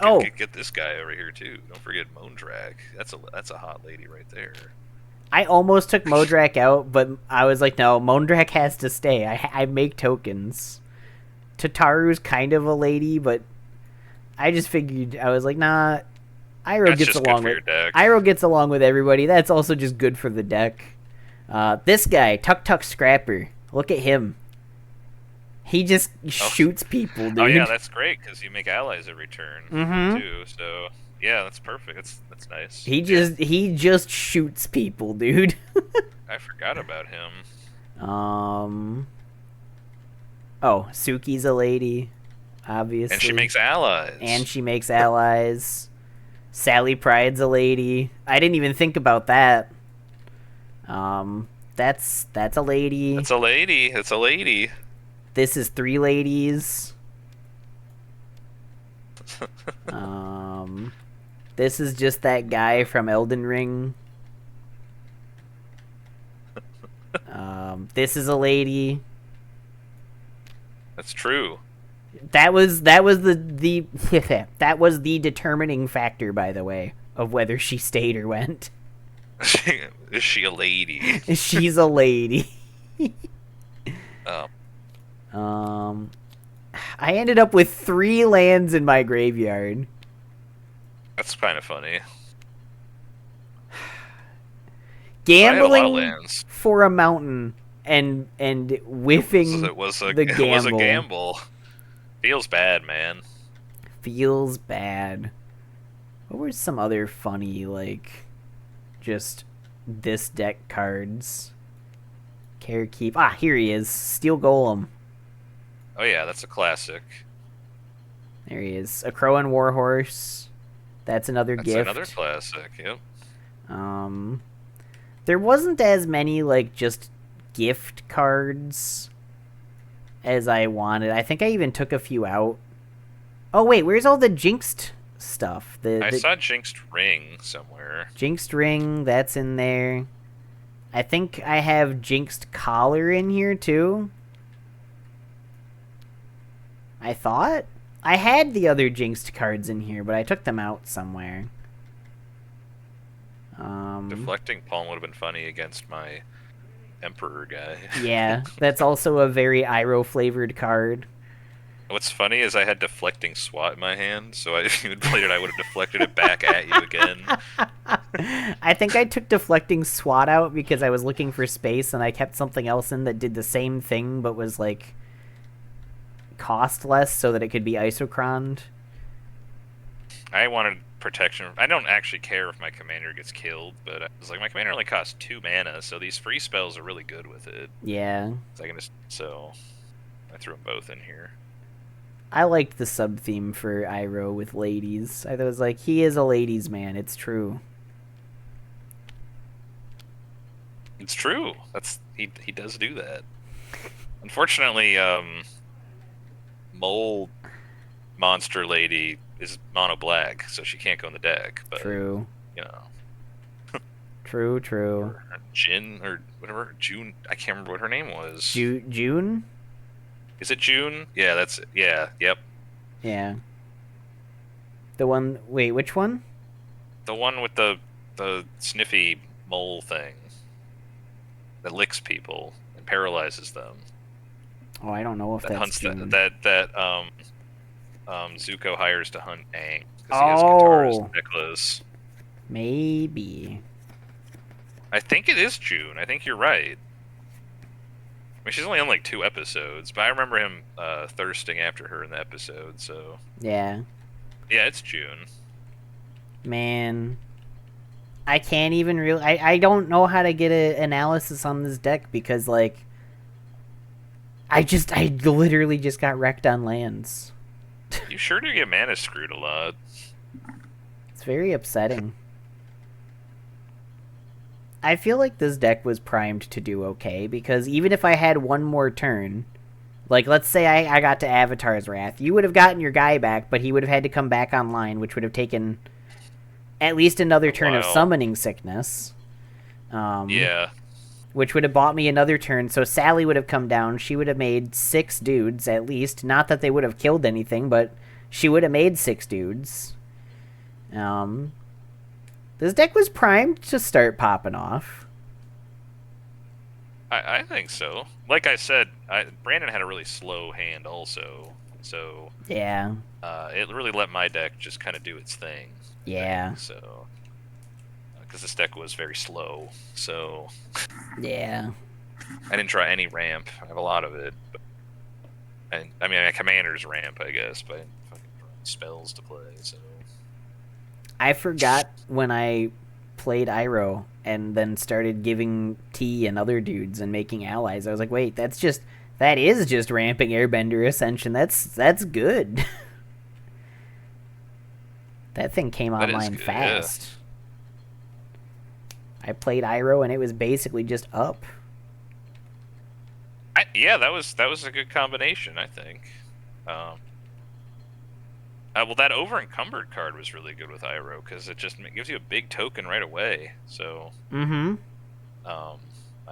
don't get this guy over here too. Don't forget Moandrag. That's a hot lady right there. I almost took Modrak out, but I was like, no, Moandrag has to stay. I make tokens. Tataru's kind of a lady, but I just figured, I was like, nah, Iroh gets along with everybody. That's also just good for the deck. This guy, Tuk Tuk Scrapper. Look at him. He just shoots people, dude. Oh yeah, that's great because you make allies every turn Mm-hmm. too. So yeah, that's perfect. That's nice. He just shoots people, dude. I forgot about him. Oh, Suki's a lady, And she obviously. makes allies. And she makes allies. Sally Pride's a lady. I didn't even think about that. That's a lady. It's a lady. It's a lady. This is 3 ladies. This is just that guy from Elden Ring. This is a lady. That's true. That was the that was the determining factor, by the way, of whether she stayed or went. Is she a lady? She's a lady. Um, I ended up with 3 lands in my graveyard. that's kind of funny. Gambling for a mountain and whiffing It was a the gamble. It was a gamble. Feels bad, man. Feels bad. What were some other funny, like, just this deck cards? Carekeep. Ah, here he is. Steel Golem. Oh yeah, that's a classic. There he is. A Crow and Warhorse. That's another That's gift. another classic. Yep. There wasn't as many, like, just gift cards as I wanted. I think I even took a few out. Oh, wait, where's all the Jinxed stuff? I saw Jinxed Ring somewhere. Jinxed Ring, that's in there. I think I have Jinxed Collar in here, too. I thought? I had the other Jinxed cards in here, but I took them out somewhere. Deflecting Palm would have been funny against my Emperor guy. Yeah, that's also a very Iroh-flavored card. What's funny is I had Deflecting Swat in my hand, so if you had played it, I would have deflected it back at you again. I think I took Deflecting Swat out because I was looking for space, and I kept something else in that did the same thing, but was, like, cost less so that it could be isochroned. I wanted protection. I don't actually care if my commander gets killed, but I was like, my commander only costs 2 mana, so these free spells are really good with it. Yeah. So I threw them both in here. I liked the sub-theme for Iroh with ladies. I was like, he is a ladies' man. It's true. It's true. He does do that. Unfortunately, Mole Monster Lady is mono black, so she can't go in the deck. But, true. You know. True. Or Jin or whatever. June. I can't remember what her name was. June? Is it June? Yeah, that's it. Yeah. Yep. Yeah. The one. Wait, which one? The one with the sniffy mole thing that licks people and paralyzes them. Oh, I don't know if that's Hunts June. that Zuko hires to hunt Aang because he has Katara's necklace. Maybe. I think it is June. I think you're right. I mean, she's only on like 2 episodes, but I remember him thirsting after her in the episode. So yeah, it's June. Man, I can't even really. I don't know how to get an analysis on this deck because, like, I literally just got wrecked on lands. You sure do get mana screwed a lot. It's very upsetting. I feel like this deck was primed to do okay, because even if I had one more turn, like, let's say I got to Avatar's Wrath, you would have gotten your guy back, but he would have had to come back online, which would have taken at least another turn of Summoning Sickness. Yeah. Which would have bought me another turn, so Sally would have come down, she would have made 6 dudes, at least. Not that they would have killed anything, but she would have made 6 dudes. This deck was primed to start popping off. I think so. Like I said, Brandon had a really slow hand also, so yeah, it really let my deck just kind of do its thing. Yeah. So, because this deck was very slow, so yeah, I didn't draw any ramp. I have a lot of it. But And I mean, a commander's ramp, I guess, but fucking spells to play. So I forgot when I played Iroh and then started giving T and other dudes and making allies. I was like, wait, that is just ramping Airbender Ascension. That's good. That thing came that is online good, fast. Yeah. I played Iroh and it was basically just up. Yeah, that was a good combination, I think. Well, that over encumbered card was really good with Iroh because it just gives you a big token right away. So, I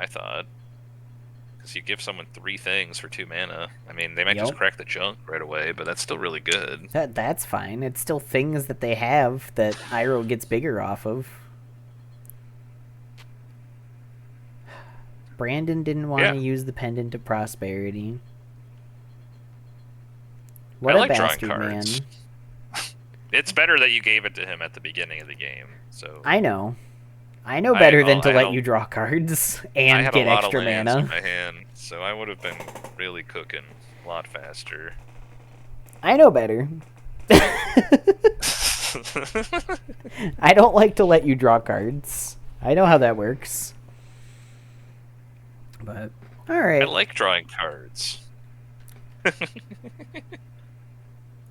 thought because you give someone 3 things for 2 mana. I mean, they might just crack the junk right away, but that's still really good. That's fine. It's still things that they have that Iroh gets bigger off of. Brandon didn't want to use the Pendant of Prosperity. What I a like bastard, drawing cards. Man. It's better that you gave it to him at the beginning of the game. So I know better than to let you draw cards and get extra mana. I had a lot of lands in my hand, so I would have been really cooking a lot faster. I know better. I don't like to let you draw cards. I know how that works. But, alright. I like drawing cards.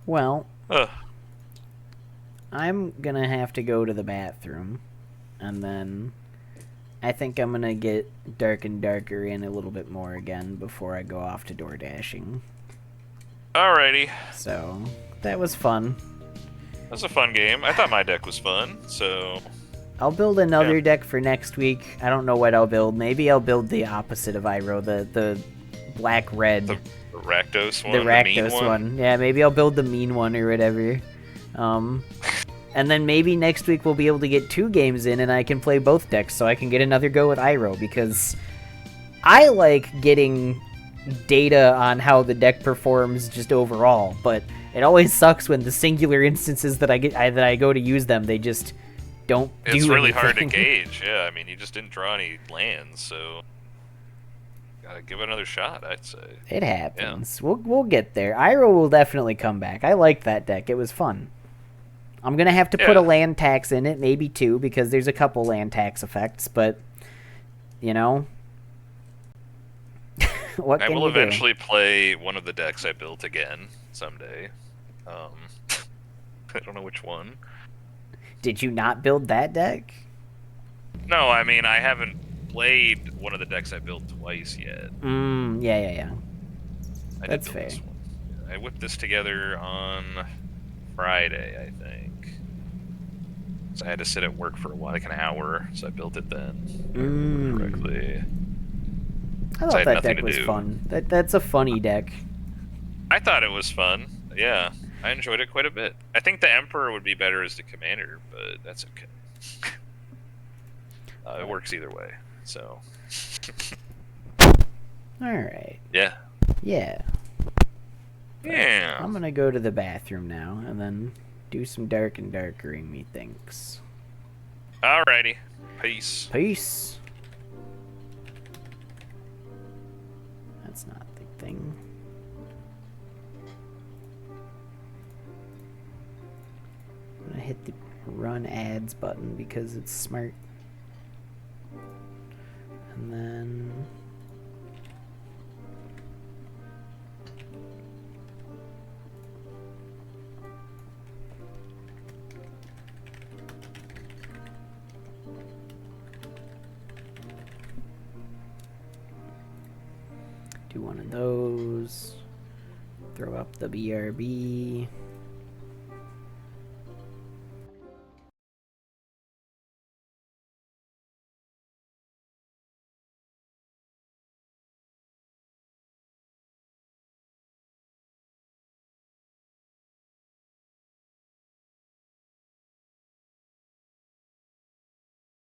Well, I'm gonna have to go to the bathroom, and then I think I'm gonna get Dark and Darker in a little bit more again before I go off to door dashing. Alrighty. So, that was fun. That was a fun game. I thought my deck was fun, so... I'll build another deck for next week. I don't know what I'll build. Maybe I'll build the opposite of Iroh, the black-red. The Rakdos one? The Rakdos one. Yeah, maybe I'll build the mean one or whatever. And then maybe next week we'll be able to get 2 games in and I can play both decks so I can get another go with Iroh, because I like getting data on how the deck performs just overall, but it always sucks when the singular instances that I go to use them, they just don't do anything. It's really hard to gauge, yeah. I mean, you just didn't draw any lands, so gotta give it another shot, I'd say. It happens. Yeah. We'll get there. Iroh will definitely come back. I liked that deck. It was fun. I'm gonna have to put a land tax in it, maybe 2, because there's a couple land tax effects, but, you know, what can you do? I will eventually play one of the decks I built again someday. I don't know which one. Did you not build that deck? No, I mean, I haven't played one of the decks I built twice yet. Yeah. That's fair. I whipped this together on Friday, I think. So I had to sit at work for like an hour, so I built it then. Correctly. I thought that deck was fun. That's a funny deck. I thought it was fun. Yeah, I enjoyed it quite a bit. I think the Emperor would be better as the commander, but that's okay. It works either way, so. Alright. Yeah. Yeah. Yeah. I'm gonna go to the bathroom now, and then do some dark and darkering, methinks. Alrighty. Peace. Peace. That's not the thing. I'm gonna hit the run ads button because it's smart. And then... do one of those. Throw up the BRB.